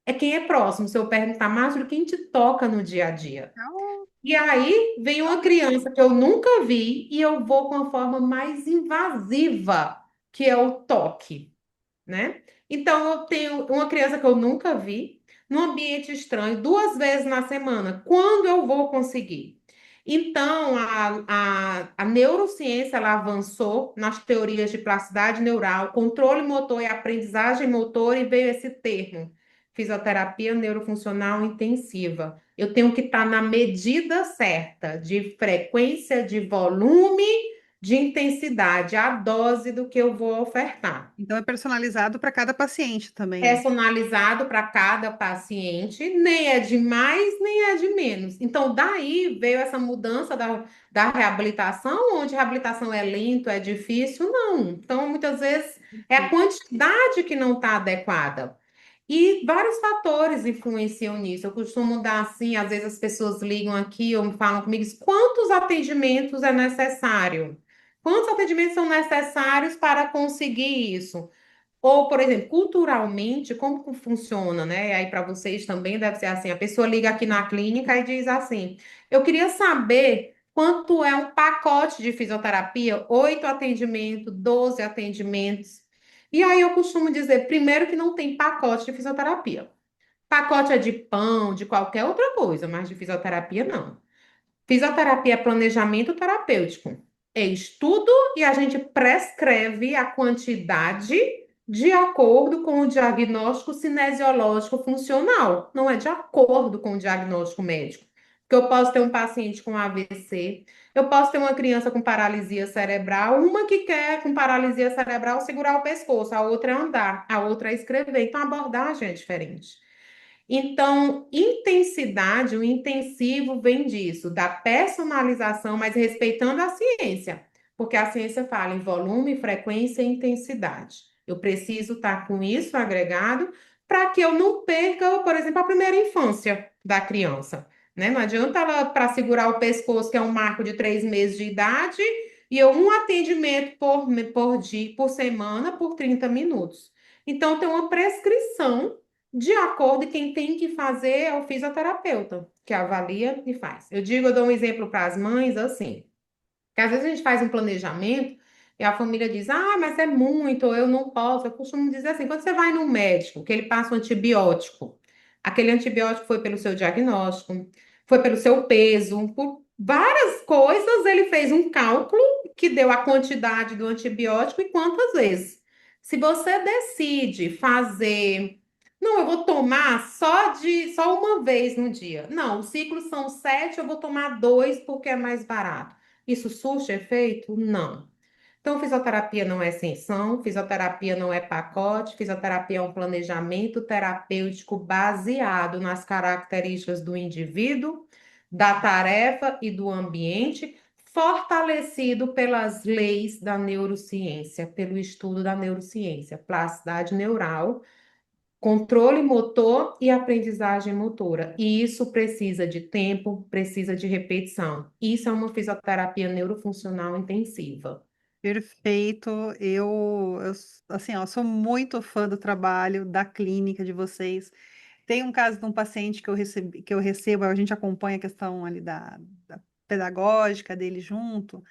é quem é próximo. Se eu perguntar, Márcio, quem te toca no dia a dia? Então, E aí vem uma criança que eu nunca vi e eu vou com a forma mais invasiva, que é o toque, né? Então eu tenho uma criança que eu nunca vi, num ambiente estranho, 2 vezes na semana. Quando eu vou conseguir? Então, a neurociência ela avançou nas teorias de plasticidade neural, controle motor e aprendizagem motor, e veio esse termo, fisioterapia neurofuncional intensiva. Eu tenho que estar na medida certa de frequência, de volume, de intensidade, a dose do que eu vou ofertar então é personalizado para cada paciente também, né? personalizado para cada paciente, nem é de mais, nem é de menos. Então, daí veio essa mudança da reabilitação, onde a reabilitação é lento, é difícil, não. Então, muitas vezes é a quantidade que não está adequada. E vários fatores influenciam nisso. Eu costumo dar assim, às vezes as pessoas ligam aqui ou falam comigo, quantos atendimentos é necessário? Quantos atendimentos são necessários para conseguir isso? Ou, por exemplo, culturalmente, como que funciona, né? E aí, para vocês também deve ser assim: a pessoa liga aqui na clínica e diz assim: eu queria saber quanto é um pacote de fisioterapia, 8 atendimentos, 12 atendimentos. E aí eu costumo dizer, primeiro, que não tem pacote de fisioterapia. Pacote é de pão, de qualquer outra coisa, mas de fisioterapia não. Fisioterapia é planejamento terapêutico. É estudo e a gente prescreve a quantidade de acordo com o diagnóstico cinesiológico funcional. Não é de acordo com o diagnóstico médico. Porque eu posso ter um paciente com AVC, eu posso ter uma criança com paralisia cerebral, uma que quer com paralisia cerebral segurar o pescoço, a outra é andar, a outra é escrever. Então a abordagem é diferente. Então, intensidade, o intensivo vem disso, da personalização, mas respeitando a ciência, porque a ciência fala em volume, frequência e intensidade. Eu preciso estar com isso agregado para que eu não perca, por exemplo, a primeira infância da criança, né? Não adianta ela, para segurar o pescoço, que é um marco de 3 meses de idade, e eu um atendimento por dia, por semana, por 30 minutos. Então, tem uma prescrição de acordo, e quem tem que fazer é o fisioterapeuta, que avalia e faz. Eu dou um exemplo para as mães assim, que às vezes a gente faz um planejamento e a família diz, ah, mas é muito, eu não posso. Eu costumo dizer assim, quando você vai no médico, que ele passa um antibiótico, aquele antibiótico foi pelo seu diagnóstico, foi pelo seu peso, por várias coisas, ele fez um cálculo que deu a quantidade do antibiótico e quantas vezes. Se você decide fazer, não, eu vou tomar só uma vez no dia. Não, os ciclos são 7, eu vou tomar dois porque é mais barato. Isso surte efeito? Não. Então, fisioterapia não é extensão, fisioterapia não é pacote, fisioterapia é um planejamento terapêutico baseado nas características do indivíduo, da tarefa e do ambiente, fortalecido pelas leis da neurociência, pelo estudo da neurociência, plasticidade neural, controle motor e aprendizagem motora. E isso precisa de tempo, precisa de repetição. Isso é uma fisioterapia neurofuncional intensiva. Perfeito. Assim, ó, sou muito fã do trabalho, da clínica de vocês. Tem um caso de um paciente que eu recebo, a gente acompanha a questão ali da pedagógica dele junto.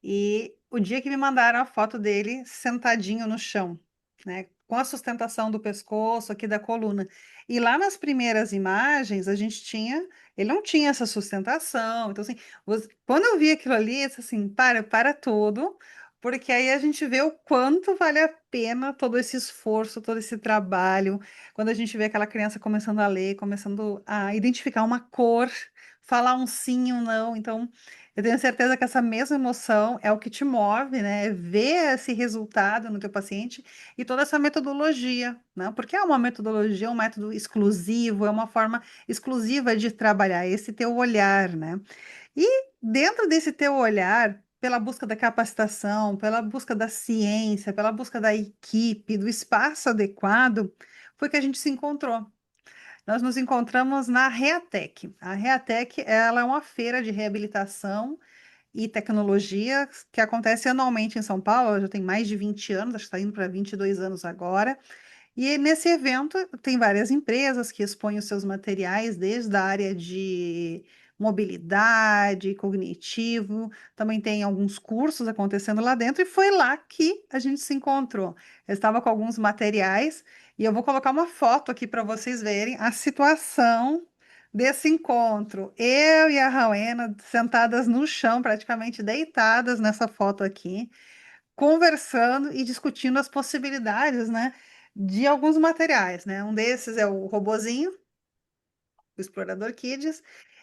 E o dia que me mandaram a foto dele sentadinho no chão, né, com a sustentação do pescoço aqui da coluna. E lá nas primeiras imagens a gente tinha, ele não tinha essa sustentação. Então assim, quando eu vi aquilo ali, eu disse assim, para tudo, porque aí a gente vê o quanto vale a pena todo esse esforço, todo esse trabalho, quando a gente vê aquela criança começando a ler, começando a identificar uma cor, falar um sim e um não. Então eu tenho certeza que essa mesma emoção é o que te move, né? É ver esse resultado no teu paciente e toda essa metodologia, né? Porque é uma metodologia, um método exclusivo, é uma forma exclusiva de trabalhar esse teu olhar, né? E dentro desse teu olhar, pela busca da capacitação, pela busca da ciência, pela busca da equipe, do espaço adequado, foi que a gente se encontrou. Nós nos encontramos na Reatec. A Reatec, ela é uma feira de reabilitação e tecnologia que acontece anualmente em São Paulo. Ela já tem mais de 20 anos, acho que está indo para 22 anos agora. E nesse evento tem várias empresas que expõem os seus materiais, desde a área de mobilidade, cognitivo, também tem alguns cursos acontecendo lá dentro, e foi lá que a gente se encontrou. Eu estava com alguns materiais, e eu vou colocar uma foto aqui para vocês verem a situação desse encontro. Eu e a Rowena sentadas no chão, praticamente deitadas nessa foto aqui, conversando e discutindo as possibilidades, né, de alguns materiais, né? Um desses é o robozinho, o Explorador Kids,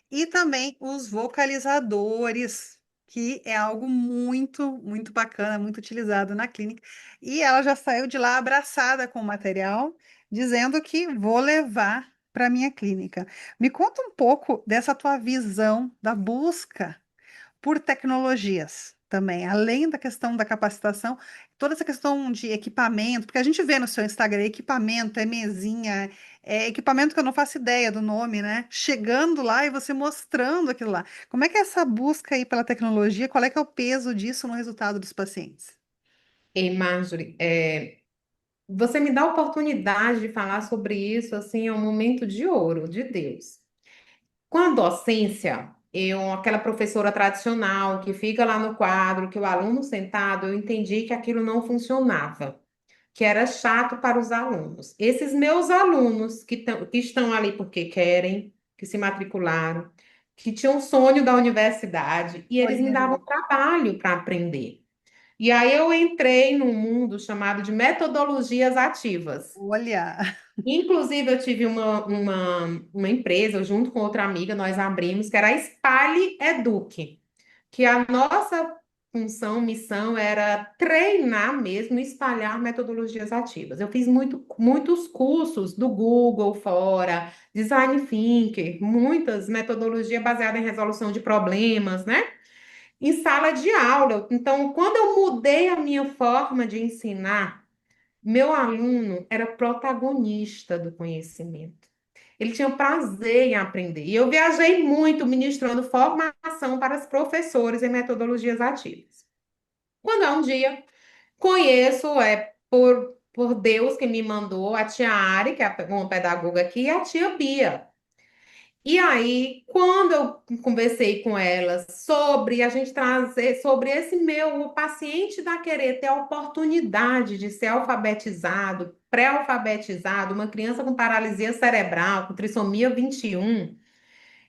e também os vocalizadores, que é algo muito bacana, muito utilizado na clínica. E ela já saiu de lá abraçada com o material, dizendo que vou levar para minha clínica. Me conta um pouco dessa tua visão da busca por tecnologias também, além da questão da capacitação, toda essa questão de equipamento, porque a gente vê no seu Instagram equipamento, é mesinha, é equipamento que eu não faço ideia do nome, né? Chegando lá e você mostrando aquilo lá. Como é que é essa busca aí pela tecnologia? Qual é que é o peso disso no resultado dos pacientes? Ei, Marjorie, você me dá a oportunidade de falar sobre isso, assim, é um momento de ouro, de Deus. Com a docência, aquela professora tradicional que fica lá no quadro, que o aluno sentado, eu entendi que aquilo não funcionava, que era chato para os alunos. Esses meus alunos que estão ali porque querem, que se matricularam, que tinham um sonho da universidade, e eles me davam Olha, trabalho para aprender. E aí eu entrei num mundo chamado de metodologias ativas. olha, Inclusive, eu tive uma empresa, junto com outra amiga, nós abrimos, que era a Espalhe Eduque, que a nossa função, missão era treinar mesmo, espalhar metodologias ativas. Eu fiz muitos cursos do Google fora, Design Thinker, muitas metodologias baseadas em resolução de problemas, né? Em sala de aula. Então, quando eu mudei a minha forma de ensinar, meu aluno era protagonista do conhecimento. Ele tinha prazer em aprender. E eu viajei muito ministrando formação para os professores em metodologias ativas. Quando é um dia, conheço, por Deus que me mandou, a tia Ari, que é uma pedagoga aqui, e a tia Bia. E aí, quando eu conversei com elas sobre a gente trazer, sobre esse meu, o paciente da querer ter a oportunidade de ser alfabetizado, pré-alfabetizado, uma criança com paralisia cerebral, com trissomia 21,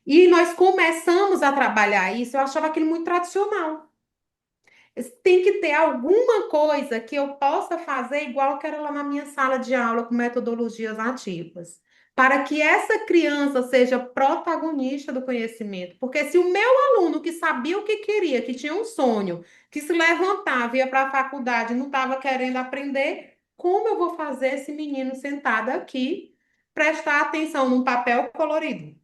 e nós começamos a trabalhar isso, eu achava aquilo muito tradicional. Tem que ter alguma coisa que eu possa fazer igual que era lá na minha sala de aula com metodologias ativas, para que essa criança seja protagonista do conhecimento. Porque se o meu aluno que sabia o que queria, que tinha um sonho, que se levantava, ia para a faculdade, não estava querendo aprender, como eu vou fazer esse menino sentado aqui prestar atenção num papel colorido?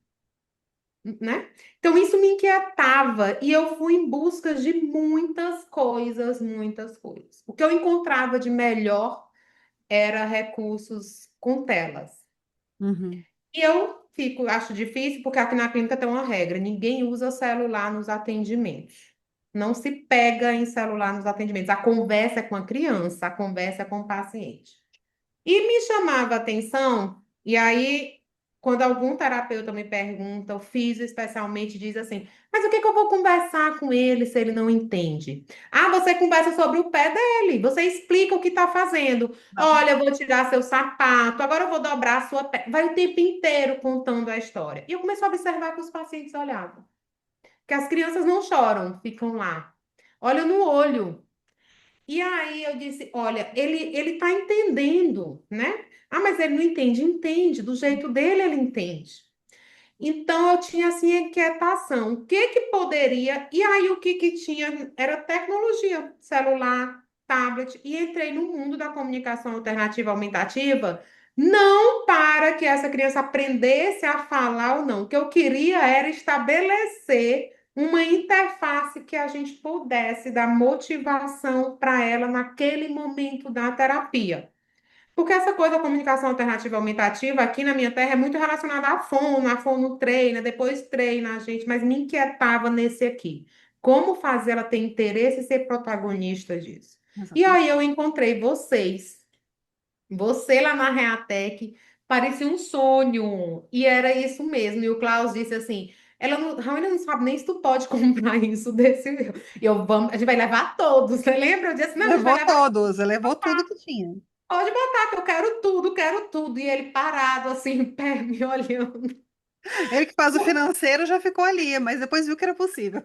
Né? Então isso me inquietava e eu fui em busca de muitas coisas, muitas coisas. O que eu encontrava de melhor era recursos com telas. uhum, E acho difícil porque aqui na clínica tem uma regra, ninguém usa celular nos atendimentos. Não se pega em celular nos atendimentos. A conversa é com a criança, a conversa é com o paciente. E me chamava a atenção, e aí, quando algum terapeuta me pergunta, o físio especialmente diz assim: mas o que que eu vou conversar com ele se ele não entende? Ah, você conversa sobre o pé dele, você explica o que está fazendo. Olha, eu vou tirar seu sapato, agora eu vou dobrar a sua pé. Vai o tempo inteiro contando a história. E eu comecei a observar que os pacientes olhavam, que as crianças não choram, ficam lá. Olha no olho. E aí eu disse, olha, ele está entendendo, né? Ah, mas ele não entende, entende, do jeito dele ele entende. Então eu tinha assim inquietação, o que que poderia? E aí o que que tinha era tecnologia, celular, tablet, e entrei no mundo da comunicação alternativa aumentativa, não para que essa criança aprendesse a falar ou não. O que eu queria era estabelecer uma interface que a gente pudesse dar motivação para ela naquele momento da terapia. Porque essa coisa da comunicação alternativa aumentativa aqui na minha terra é muito relacionada à fono treina, depois treina a gente, mas me inquietava nesse aqui. Como fazer ela ter interesse e ser protagonista disso? E exatamente. aí eu encontrei vocês, você lá na Reatec, parecia um sonho, e era isso mesmo. E o Klaus disse assim: ela não, Raoni não sabe nem se tu pode comprar isso desse. Vamos, a gente vai levar todos. Você lembra? Eu disse: não, a gente vai Levou levar. todos, levou tudo que tinha. Pode botar que eu quero tudo, quero tudo. E ele parado assim, em pé, me olhando. Ele que faz o financeiro já ficou ali, mas depois viu que era possível.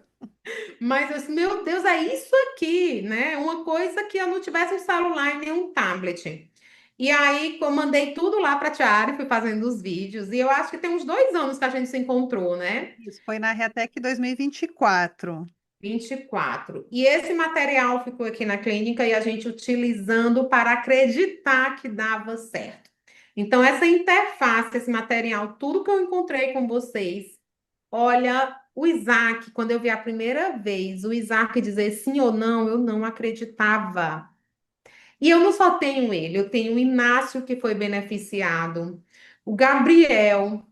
Mas eu disse, meu Deus, é isso aqui, né? Uma coisa que eu não tivesse um celular e nem um tablet. E aí, eu mandei tudo lá para a Tiara, fui fazendo os vídeos. E eu acho que tem uns 2 anos que a gente se encontrou, né? Isso foi na Reatec 2024. 24. E esse material ficou aqui na clínica e a gente utilizando para acreditar que dava certo. Então, essa interface, esse material, tudo que eu encontrei com vocês, olha, o Isaac, quando eu vi a primeira vez, o Isaac dizer sim ou não, eu não acreditava. E eu não só tenho ele, eu tenho o Inácio, que foi beneficiado, o Gabriel,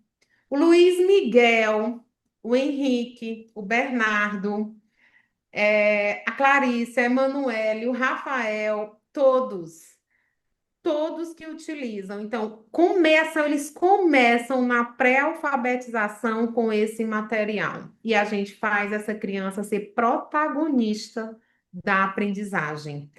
o Luiz Miguel, o Henrique, o Bernardo, a Clarice, a Emanuele, o Rafael, todos. todos que utilizam. Então, eles começam na pré-alfabetização com esse material. E a gente faz essa criança ser protagonista da aprendizagem.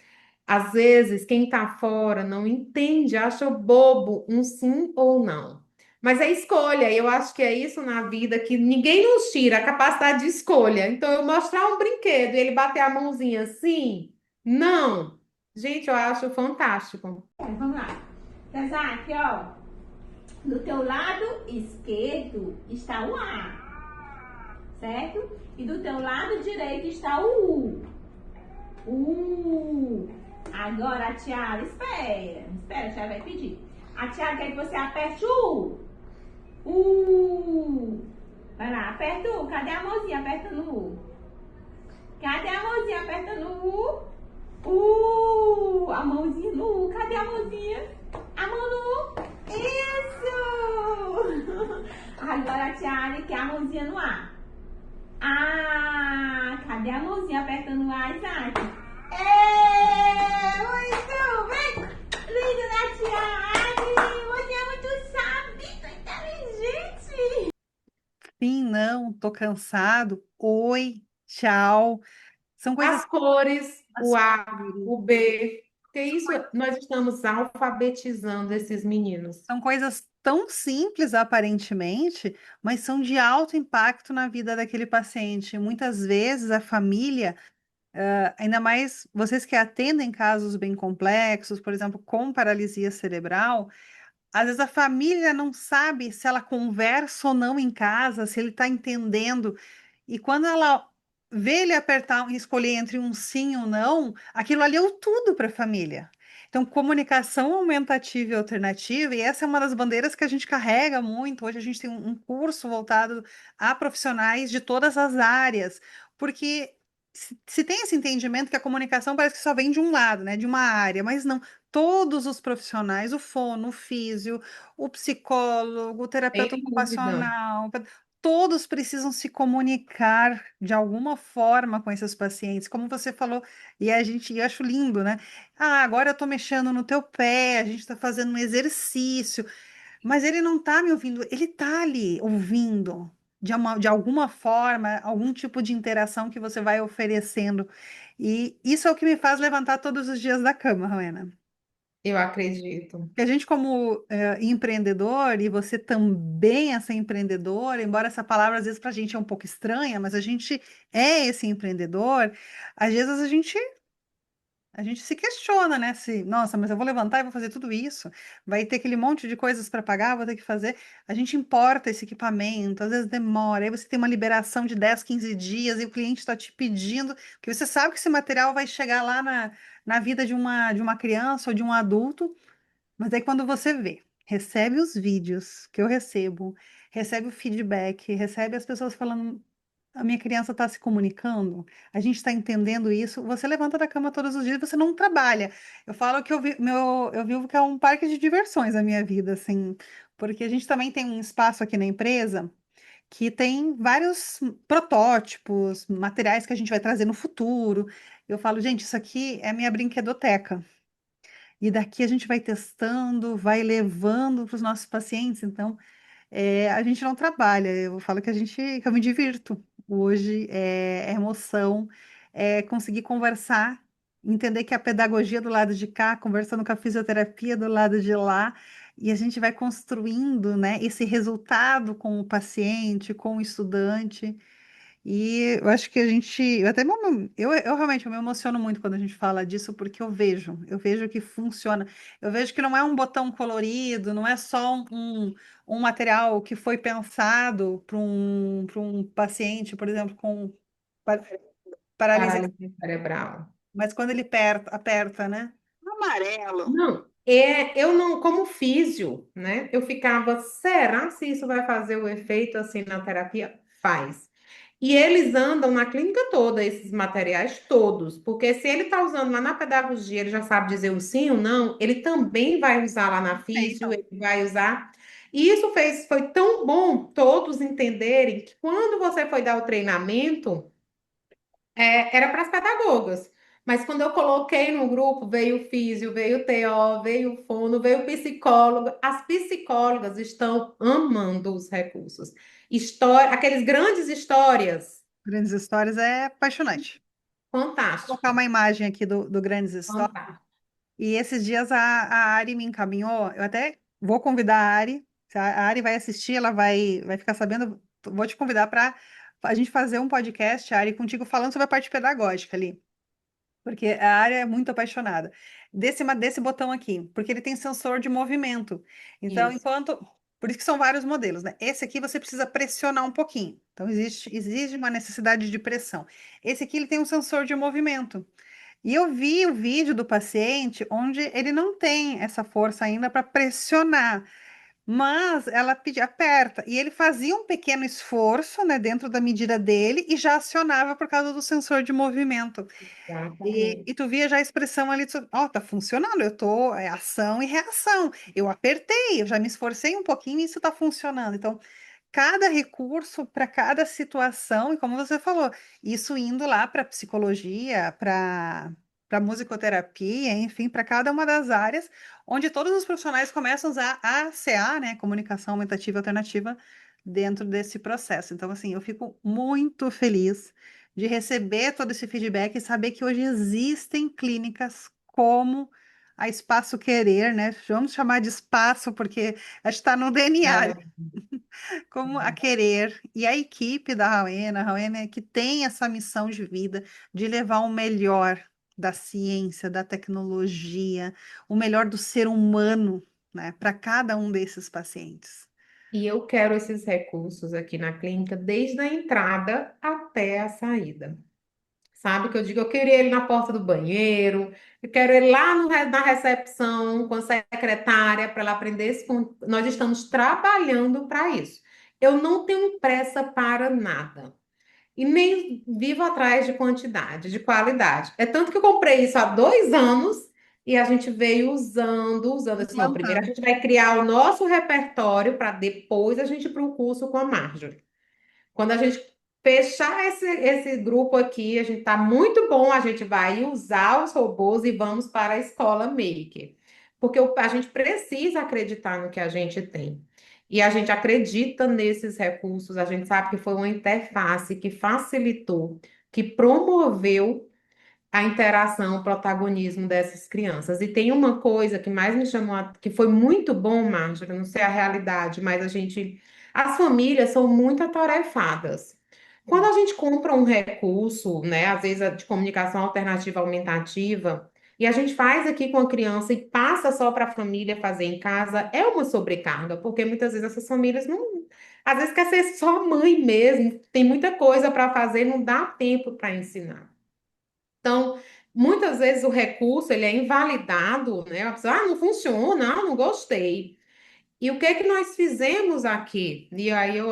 Às vezes, quem está fora não entende, acha bobo um sim ou não. Mas é escolha, e eu acho que é isso na vida que ninguém nos tira, a capacidade de escolha. Então, eu mostrar um brinquedo e ele bater a mãozinha assim, não. Gente, eu acho fantástico. Vamos lá. Cesar, aqui ó. Do teu lado esquerdo está o A, certo? E do teu lado direito está o U. Agora a Tiara, espera, a Tiara vai pedir. A Tiara quer que você aperte o U. Vai lá, aperta o U. Cadê a mãozinha apertando o U? Cadê a mãozinha apertando o U? A mãozinha no U. Cadê a mãozinha? A mão no U. Isso! Agora a Tiara quer a mãozinha no A. Ah, cadê a mãozinha apertando o A, Isaac? Muito bem! Lindo, né, Tiara? Você é muito sábio, inteligente! Sim, não, tô cansado. Oi, tchau. São As coisas, cores, o as A, cores, o B, porque isso nós estamos alfabetizando esses meninos. são coisas tão simples aparentemente, mas são de alto impacto na vida daquele paciente. Muitas vezes a família, ainda mais vocês que atendem casos bem complexos, por exemplo, com paralisia cerebral, às vezes a família não sabe se ela conversa ou não em casa, se ele está entendendo. E quando ela vê ele apertar e escolher entre um sim ou não, aquilo ali é o tudo para a família. Então, comunicação aumentativa e alternativa, e essa é uma das bandeiras que a gente carrega muito. Hoje a gente tem um curso voltado a profissionais de todas as áreas, porque se tem esse entendimento que a comunicação parece que só vem de um lado, né, de uma área, mas não. Todos os profissionais, o fono, o físio, o psicólogo, o terapeuta Sem dúvida. ocupacional, todos precisam se comunicar de alguma forma com esses pacientes, como você falou, e a gente, eu acho lindo, né? Ah, agora eu tô mexendo no teu pé, a gente tá fazendo um exercício, mas ele não tá me ouvindo, ele tá ali ouvindo. De alguma forma, algum tipo de interação que você vai oferecendo. E isso é o que me faz levantar todos os dias da cama, Rowena. Eu acredito. Que a gente, como empreendedor, e você também é ser empreendedor, embora essa palavra às vezes para a gente é um pouco estranha, mas a gente é esse empreendedor, às vezes a gente se questiona, né? Se, nossa, mas eu vou levantar e vou fazer tudo isso, vai ter aquele monte de coisas para pagar, vou ter que fazer. A gente importa esse equipamento, às vezes demora, aí você tem uma liberação de 10, 15 dias e o cliente está te pedindo, porque você sabe que esse material vai chegar lá na vida de uma criança ou de um adulto. Mas aí quando você vê, recebe os vídeos que eu recebo, recebe o feedback, recebe as pessoas falando, a minha criança está se comunicando, a gente está entendendo isso, você levanta da cama todos os dias e você não trabalha. Eu falo que eu vivo que é um parque de diversões a minha vida, assim, porque a gente também tem um espaço aqui na empresa que tem vários protótipos, materiais que a gente vai trazer no futuro. Eu falo, gente, isso aqui é minha brinquedoteca. E daqui a gente vai testando, vai levando para os nossos pacientes. Então, a gente não trabalha. Eu falo que eu me divirto. Hoje é emoção, é conseguir conversar, entender que a pedagogia do lado de cá, conversando com a fisioterapia do lado de lá, e a gente vai construindo, né, esse resultado com o paciente, com o estudante. E eu acho que a gente, eu realmente eu me emociono muito quando a gente fala disso, porque eu vejo que funciona. Eu vejo que não é um botão colorido, não é só um material que foi pensado para um paciente, por exemplo, com pa- paralisia, Paralisia cerebral. mas quando ele aperta, né? Amarelo. Não, eu não, como físio, né? Eu ficava, será se isso vai fazer o efeito assim na terapia? Faz. E eles andam na clínica toda, esses materiais todos, porque se ele está usando lá na pedagogia, ele já sabe dizer o sim ou não, ele também vai usar lá na físio, Perfeito. ele vai usar. E isso foi tão bom todos entenderem que quando você foi dar o treinamento, era para as pedagogas. Mas quando eu coloquei no grupo, veio o físio, veio o TO, veio o fono, veio o psicólogo. As psicólogas estão amando os recursos. História, aqueles grandes histórias, Grandes Histórias é apaixonante. Vou colocar fantástico, uma imagem aqui do Grandes Histórias. fantástico. E esses dias a Ari me encaminhou. Eu até vou convidar a Ari. Se a Ari vai assistir, ela vai ficar sabendo. Vou te convidar para a gente fazer um podcast, Ari, contigo falando sobre a parte pedagógica ali. Porque a área é muito apaixonada. Desse botão aqui, porque ele tem sensor de movimento. Então, Isso. enquanto. Por isso que são vários modelos, né? Esse aqui você precisa pressionar um pouquinho. Então, exige uma necessidade de pressão. Esse aqui ele tem um sensor de movimento. E eu vi o vídeo do paciente onde ele não tem essa força ainda para pressionar. Mas ela pedia, aperta. E ele fazia um pequeno esforço, né, dentro da medida dele e já acionava por causa do sensor de movimento. E Exatamente. tu via já a expressão ali, ó, tá funcionando, eu tô, é ação e reação. Eu apertei, eu já me esforcei um pouquinho e isso tá funcionando. Então, cada recurso para cada situação, e como você falou, isso indo lá para psicologia, para musicoterapia, enfim, para cada uma das áreas, onde todos os profissionais começam a usar a CA, né, comunicação aumentativa e alternativa, dentro desse processo. Então, assim, eu fico muito feliz de receber todo esse feedback e saber que hoje existem clínicas como a Espaço Querer, né? Vamos chamar de espaço, porque acho que está no DNA, Maravilha. como a Querer e a equipe da Rauena, a Rauena é que tem essa missão de vida de levar o melhor da ciência, da tecnologia, o melhor do ser humano, né, para cada um desses pacientes. E eu quero esses recursos aqui na clínica desde a entrada até a saída. Sabe que eu digo, eu queria ele na porta do banheiro, eu quero ele lá na recepção com a secretária para ela aprender Nós estamos trabalhando para isso. Eu não tenho pressa para nada. E nem vivo atrás de quantidade, de qualidade. É tanto que eu comprei isso há 2 anos e a gente veio usando. Assim, não, primeiro a Implantando. gente vai criar o nosso repertório para depois a gente ir para o curso com a Marjorie. Quando a gente fechar esse grupo aqui, a gente tá muito bom, a gente vai usar os robôs e vamos para a escola Maker. Porque a gente precisa acreditar no que a gente tem. E a gente acredita nesses recursos, a gente sabe que foi uma interface que facilitou, que promoveu a interação, o protagonismo dessas crianças. E tem uma coisa que mais me chamou, que foi muito bom, Márcia, não sei a realidade, mas as famílias são muito atarefadas. Quando a gente compra um recurso, né, às vezes de comunicação alternativa aumentativa, e a gente faz aqui com a criança e passa só para a família fazer em casa, é uma sobrecarga, porque muitas vezes essas famílias não, às vezes quer ser só mãe mesmo, tem muita coisa para fazer, não dá tempo para ensinar. Então, muitas vezes o recurso ele é invalidado, né? A pessoa, não funciona, não gostei. E o que é que nós fizemos aqui? E aí eu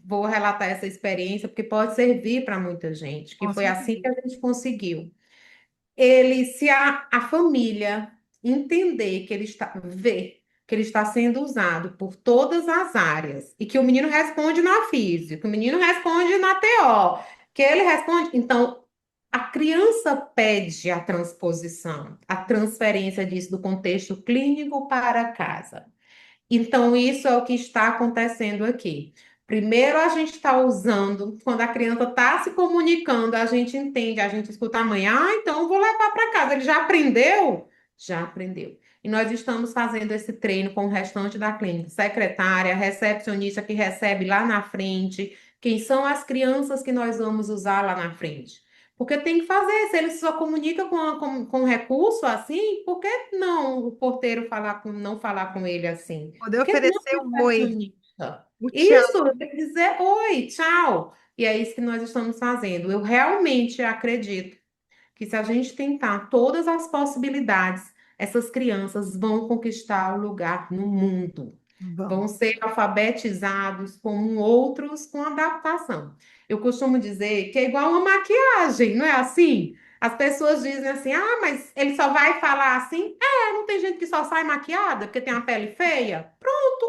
vou relatar essa experiência, porque pode servir para muita gente, que Com foi assim certeza. que a gente conseguiu. Se a família entender que ver que ele está sendo usado por todas as áreas, e que o menino responde na física, que o menino responde na TO, que ele responde. Então, a criança pede a transposição, a transferência disso do contexto clínico para casa. Então, isso é o que está acontecendo aqui. Primeiro, a gente está usando, quando a criança está se comunicando, a gente entende, a gente escuta a mãe, então eu vou levar para casa. Ele já aprendeu? Já aprendeu. E nós estamos fazendo esse treino com o restante da clínica, secretária, recepcionista que recebe lá na frente, quem são as crianças que nós vamos usar lá na frente. Porque tem que fazer, se ele só comunica com recurso assim, por que não o porteiro não falar com ele assim? Poder Porque não oferecer é um oi, recepcionista. o tchau. Isso, tem que dizer oi, tchau. E é isso que nós estamos fazendo. Eu realmente acredito que se a gente tentar todas as possibilidades, essas crianças vão conquistar o lugar no mundo. Vão Vamos. ser alfabetizados como outros com adaptação. Eu costumo dizer que é igual uma maquiagem, não é assim? As pessoas dizem assim: ah, mas ele só vai falar assim? É, não tem gente que só sai maquiada porque tem a pele feia? Pronto,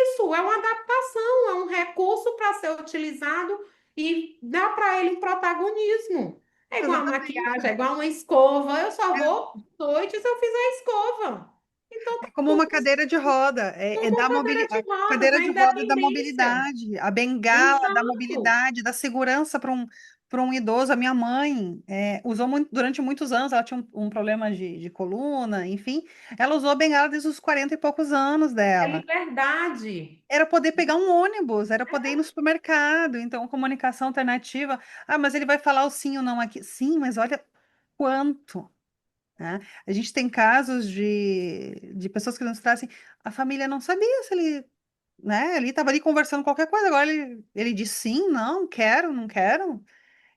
isso é uma adaptação, é um recurso para ser utilizado e dá para ele um protagonismo. É igual a Exatamente. maquiagem, é igual uma escova. Eu só vou à noite se eu fizer a escova. Então, É como uma cadeira de roda, é como uma da cadeira de a rodas, cadeira a de roda da independência. mobilidade, a bengala da Exato. mobilidade, da segurança para um idoso. A minha mãe usou durante muitos anos, ela tinha um problema de coluna, enfim, ela usou a bengala desde os 40 e poucos anos É dela. liberdade. Era poder pegar um ônibus, era poder ir no supermercado, então comunicação alternativa. Ah, mas ele vai falar o sim ou não aqui. Sim, mas olha quanto, né? A gente tem casos de pessoas que nos trazem, a família não sabia se ele, né? Ele estava ali conversando qualquer coisa, agora ele diz sim, não, quero, não quero.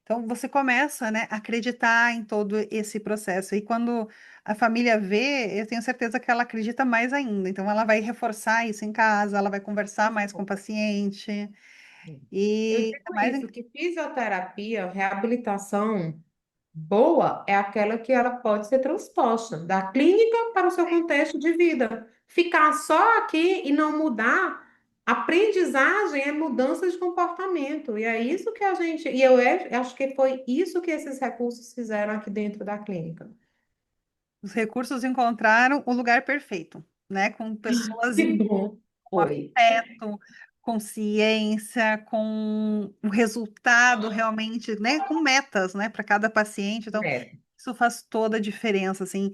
Então você começa, né, a acreditar em todo esse processo. E quando a família vê, eu tenho certeza que ela acredita mais ainda. Então ela vai reforçar isso em casa, ela vai conversar mais com o paciente. Eu E é digo mais isso, que fisioterapia, reabilitação boa é aquela que ela pode ser transposta da clínica para o seu contexto de vida. Ficar só aqui e não mudar, aprendizagem é mudança de comportamento. E é isso que a gente. E acho que foi isso que esses recursos fizeram aqui dentro da clínica. os recursos encontraram o lugar perfeito, né? Com pessoas Que bom com foi. afeto, com ciência, com o resultado realmente, né, com metas, né, para cada paciente. Então, É. isso faz toda a diferença, assim.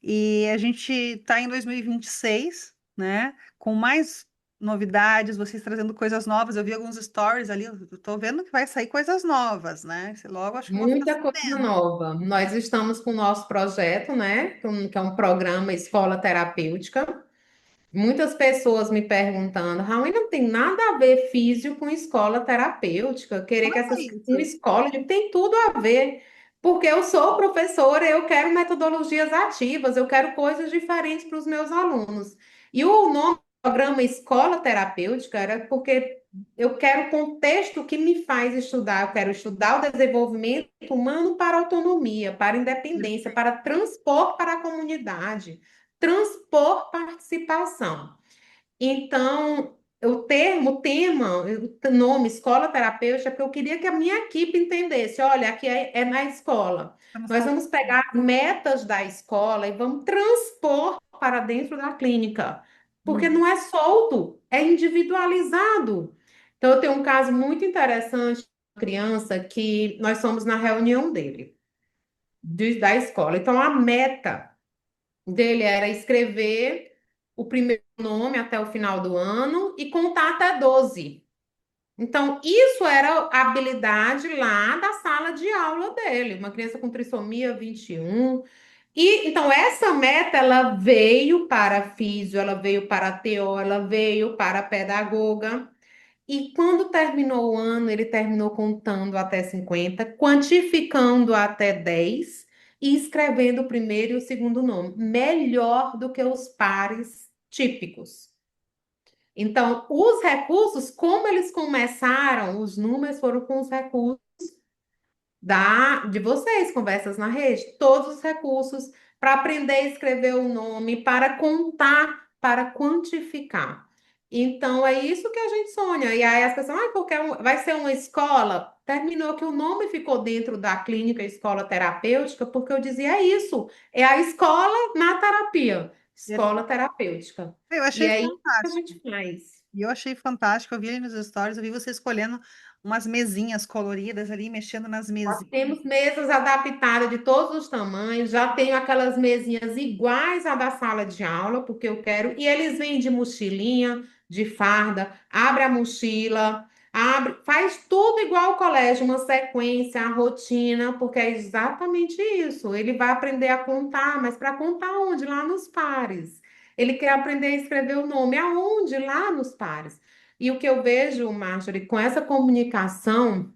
E a gente está em 2026, né, com mais novidades, vocês trazendo coisas novas. Eu vi alguns stories ali, eu tô vendo que vai sair coisas novas, né? Logo acho que eu vou ficar Muita coisa sabendo. nova. Nós estamos com o nosso projeto, né? Que é um programa Escola Terapêutica. Muitas pessoas me perguntando, Raul, não tem nada a ver físio com escola terapêutica, querer Como que é essas com isso? escola, eu digo, tem tudo a ver, porque eu sou professora, eu quero metodologias ativas, eu quero coisas diferentes para os meus alunos. E o nome do programa Escola Terapêutica era porque eu quero o contexto que me faz estudar, eu quero estudar o desenvolvimento humano para autonomia, para independência, para transpor para a comunidade, transpor participação. Então, o tema, o nome escola terapêutica, é porque eu queria que a minha equipe entendesse, olha, aqui é na escola. Estamos Nós vamos pegar as metas da escola e vamos transpor para dentro da clínica, porque Hum, não é solto, é individualizado. Então, eu tenho um caso muito interessante de uma criança que nós somos na reunião dele, da escola. Então, a meta dele era escrever o primeiro nome até o final do ano e contar até 12. Então, isso era a habilidade lá da sala de aula dele, uma criança com trissomia 21. E então essa meta ela veio para a físio, ela veio para a TO, ela veio para a pedagoga. E quando terminou o ano, ele terminou contando até 50, quantificando até 10 e escrevendo o primeiro e o segundo nome, melhor do que os pares típicos. Então, os recursos, como eles começaram, os números foram com os recursos de vocês, conversas na rede, todos os recursos para aprender a escrever o nome, para contar, para quantificar. Então, é isso que a gente sonha. E aí as pessoas, porque vai ser uma escola? Terminou que o nome ficou dentro da clínica escola terapêutica, porque eu dizia, é isso, é a escola na terapia, escola terapêutica. eu E achei é isso que a fantástico. gente faz. E eu achei fantástico. Eu vi ali nos stories, eu vi você escolhendo umas mesinhas coloridas ali, mexendo nas Nós mesinhas. temos mesas adaptadas de todos os tamanhos, já tenho aquelas mesinhas iguais à da sala de aula, porque eu quero, e eles vêm de mochilinha, de farda, abre a mochila, abre, faz tudo igual ao colégio, uma sequência, a rotina, porque é exatamente isso. Ele vai aprender a contar, mas para contar onde? Lá nos pares. Ele quer aprender a escrever o nome aonde? Lá nos pares. E o que eu vejo, Marjorie, com essa comunicação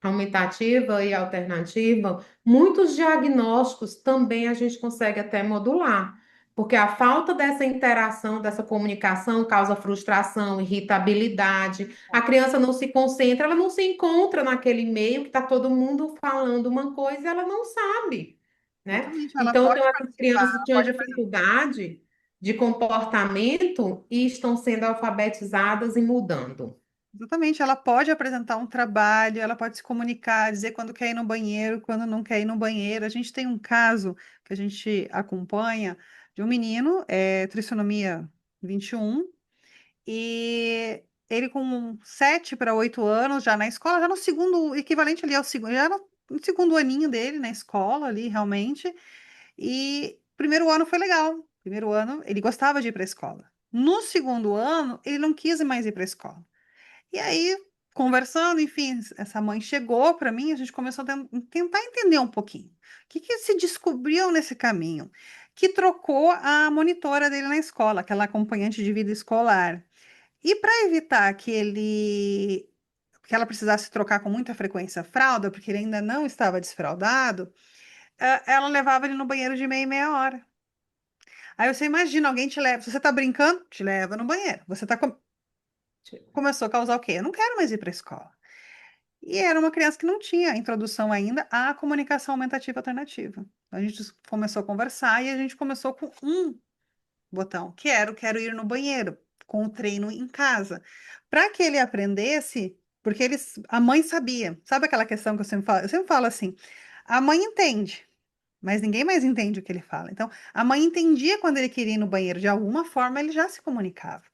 aumentativa e alternativa, muitos diagnósticos também a gente consegue até modular, porque a falta dessa interação, dessa comunicação causa frustração, irritabilidade, a criança não se concentra, ela não se encontra naquele meio que está todo mundo falando uma coisa e ela não sabe, né? Exatamente, ela Então, pode tem essas participar, crianças que ela tinham pode apresentar. dificuldade de comportamento e estão sendo alfabetizadas e mudando. Exatamente, ela pode apresentar um trabalho, ela pode se comunicar, dizer quando quer ir no banheiro, quando não quer ir no banheiro. A gente tem um caso que a gente acompanha de um menino, trissomia 21, e ele com 7 para 8 anos, já na escola, já no segundo, equivalente ali ao segundo, já no segundo aninho dele na escola ali, realmente. E primeiro ano foi legal. Primeiro ano ele gostava de ir para a escola. No segundo ano, ele não quis mais ir para a escola. E aí, conversando, enfim, essa mãe chegou para mim, a gente começou a tentar entender um pouquinho. O que que se descobriu nesse caminho? Que trocou a monitora dele na escola, aquela acompanhante de vida escolar. E para evitar que ela precisasse trocar com muita frequência a fralda, porque ele ainda não estava desfraldado, ela levava ele no banheiro de meia em meia hora. Aí você imagina, alguém te leva, se você tá brincando, te leva no banheiro. Você começou a causar o quê? Eu não quero mais ir para a escola. E era uma criança que não tinha introdução ainda à comunicação aumentativa alternativa. A gente começou a conversar e a gente começou com um botão, que era o quero ir no banheiro, com o treino em casa. Para que ele aprendesse, porque a mãe sabia. Sabe aquela questão que eu sempre falo? Eu sempre falo assim, a mãe entende, mas ninguém mais entende o que ele fala. Então, a mãe entendia quando ele queria ir no banheiro, de alguma forma ele já se comunicava.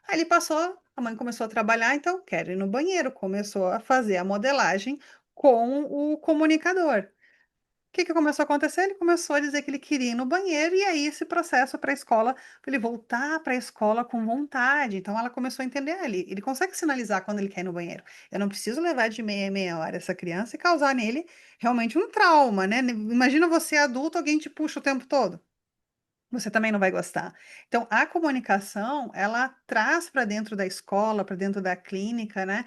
Aí ele passou, a mãe começou a trabalhar, então, quero ir no banheiro, começou a fazer a modelagem com o comunicador. O que que começou a acontecer? Ele começou a dizer que ele queria ir no banheiro, e aí esse processo para a escola, para ele voltar para a escola com vontade. Então ela começou a entender, ele consegue sinalizar quando ele quer ir no banheiro. Eu não preciso levar de meia em meia hora essa criança e causar nele realmente um trauma, né? Imagina você adulto, alguém te puxa o tempo todo. Você também não vai gostar. Então, a comunicação, ela traz para dentro da escola, para dentro da clínica, né?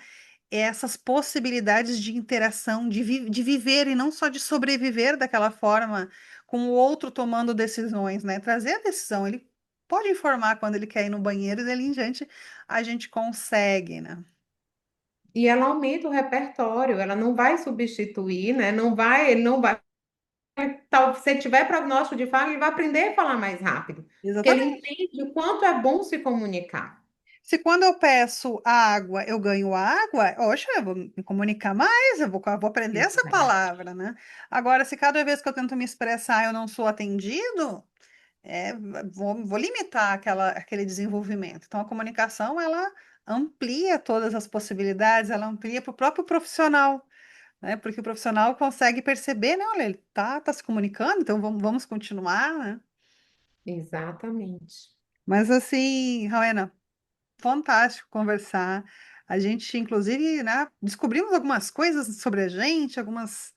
Essas possibilidades de interação, de viver e não só de sobreviver daquela forma, com o outro tomando decisões, né? Trazer a decisão, ele pode informar quando ele quer ir no banheiro e dali em diante a gente consegue, né? E ela aumenta o repertório, ela não vai substituir, né? Ele não vai. Se tiver prognóstico de fala, ele vai aprender a falar mais rápido, porque ele Exatamente. entende o quanto é bom se comunicar. Se quando eu peço água, eu ganho água, oxe, eu vou me comunicar mais, eu vou aprender essa Exato. palavra, né? Agora, se cada vez que eu tento me expressar eu não sou atendido, é, vou limitar aquele desenvolvimento. Então, a comunicação, ela amplia todas as possibilidades, ela amplia para o próprio profissional, né? Porque o profissional consegue perceber, né? Olha, ele tá se comunicando, então vamos continuar, né? Exatamente. Mas assim, Rowena, fantástico conversar. A gente, inclusive, né, descobrimos algumas coisas sobre a gente, algumas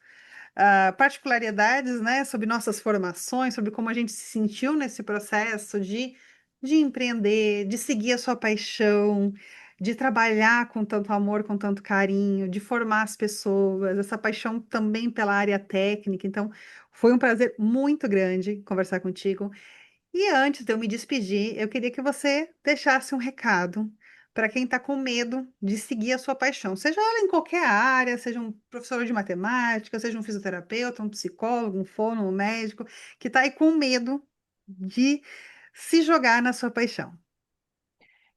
particularidades, né, sobre nossas formações, sobre como a gente se sentiu nesse processo de empreender, de seguir a sua paixão, de trabalhar com tanto amor, com tanto carinho, de formar as pessoas, essa paixão também pela área técnica. Então, foi um prazer muito grande conversar contigo. E antes de eu me despedir, eu queria que você deixasse um recado para quem está com medo de seguir a sua paixão, seja ela em qualquer área, seja um professor de matemática, seja um fisioterapeuta, um psicólogo, um fono, um médico, que está aí com medo de se jogar na sua paixão.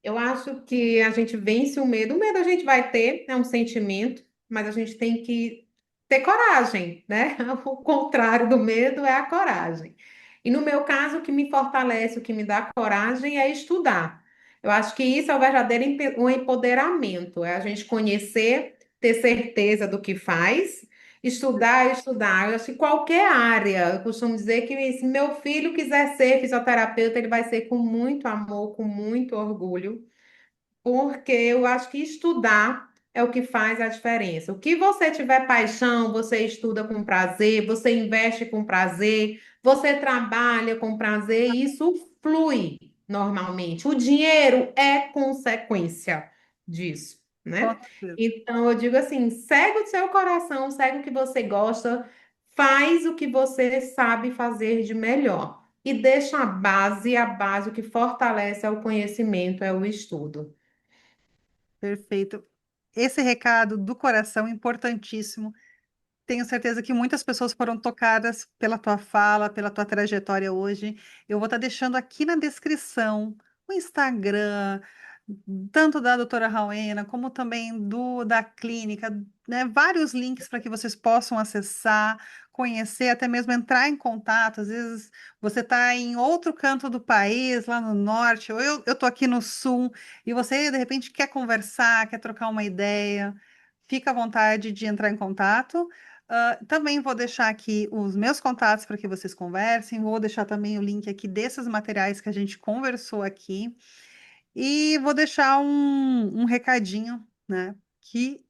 Eu acho que a gente vence o medo. O medo a gente vai ter, é um sentimento, mas a gente tem que ter coragem, né? O contrário do medo é a coragem. E no meu caso, o que me fortalece, o que me dá coragem é estudar. Eu acho que isso é o verdadeiro um empoderamento, é a gente conhecer, ter certeza do que faz, estudar, estudar. Eu acho que qualquer área, eu costumo dizer que se meu filho quiser ser fisioterapeuta, ele vai ser com muito amor, com muito orgulho, porque eu acho que estudar é o que faz a diferença. O que você tiver paixão, você estuda com prazer, você investe com prazer, você trabalha com prazer, e isso flui normalmente. O dinheiro é consequência disso, Com né? certeza. Então eu digo assim, segue o seu coração, segue o que você gosta, faz o que você sabe fazer de melhor. E deixa a base, o que fortalece é o conhecimento, é o estudo. Perfeito. Esse recado do coração importantíssimo. Tenho certeza que muitas pessoas foram tocadas pela tua fala, pela tua trajetória hoje. Eu vou estar deixando aqui na descrição o Instagram tanto da doutora Rauena, como também da clínica, né? Vários links para que vocês possam acessar, conhecer, até mesmo entrar em contato. Às vezes você está em outro canto do país, lá no norte, ou eu estou aqui no sul, e você de repente quer conversar, quer trocar uma ideia, fica à vontade de entrar em contato. Também vou deixar aqui os meus contatos para que vocês conversem, vou deixar também o link aqui desses materiais que a gente conversou aqui. E vou deixar um recadinho, né? Que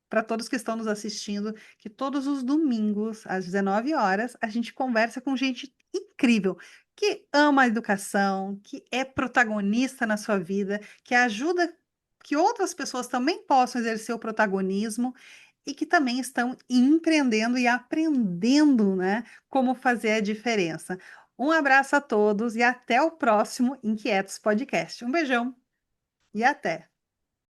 para todos que estão nos assistindo, que todos os domingos, às 19 horas, a gente conversa com gente incrível, que ama a educação, que é protagonista na sua vida, que ajuda que outras pessoas também possam exercer o protagonismo e que também estão empreendendo e aprendendo, né, como fazer a diferença. Um abraço a todos e até o próximo Inquietos Podcast. Um beijão e até!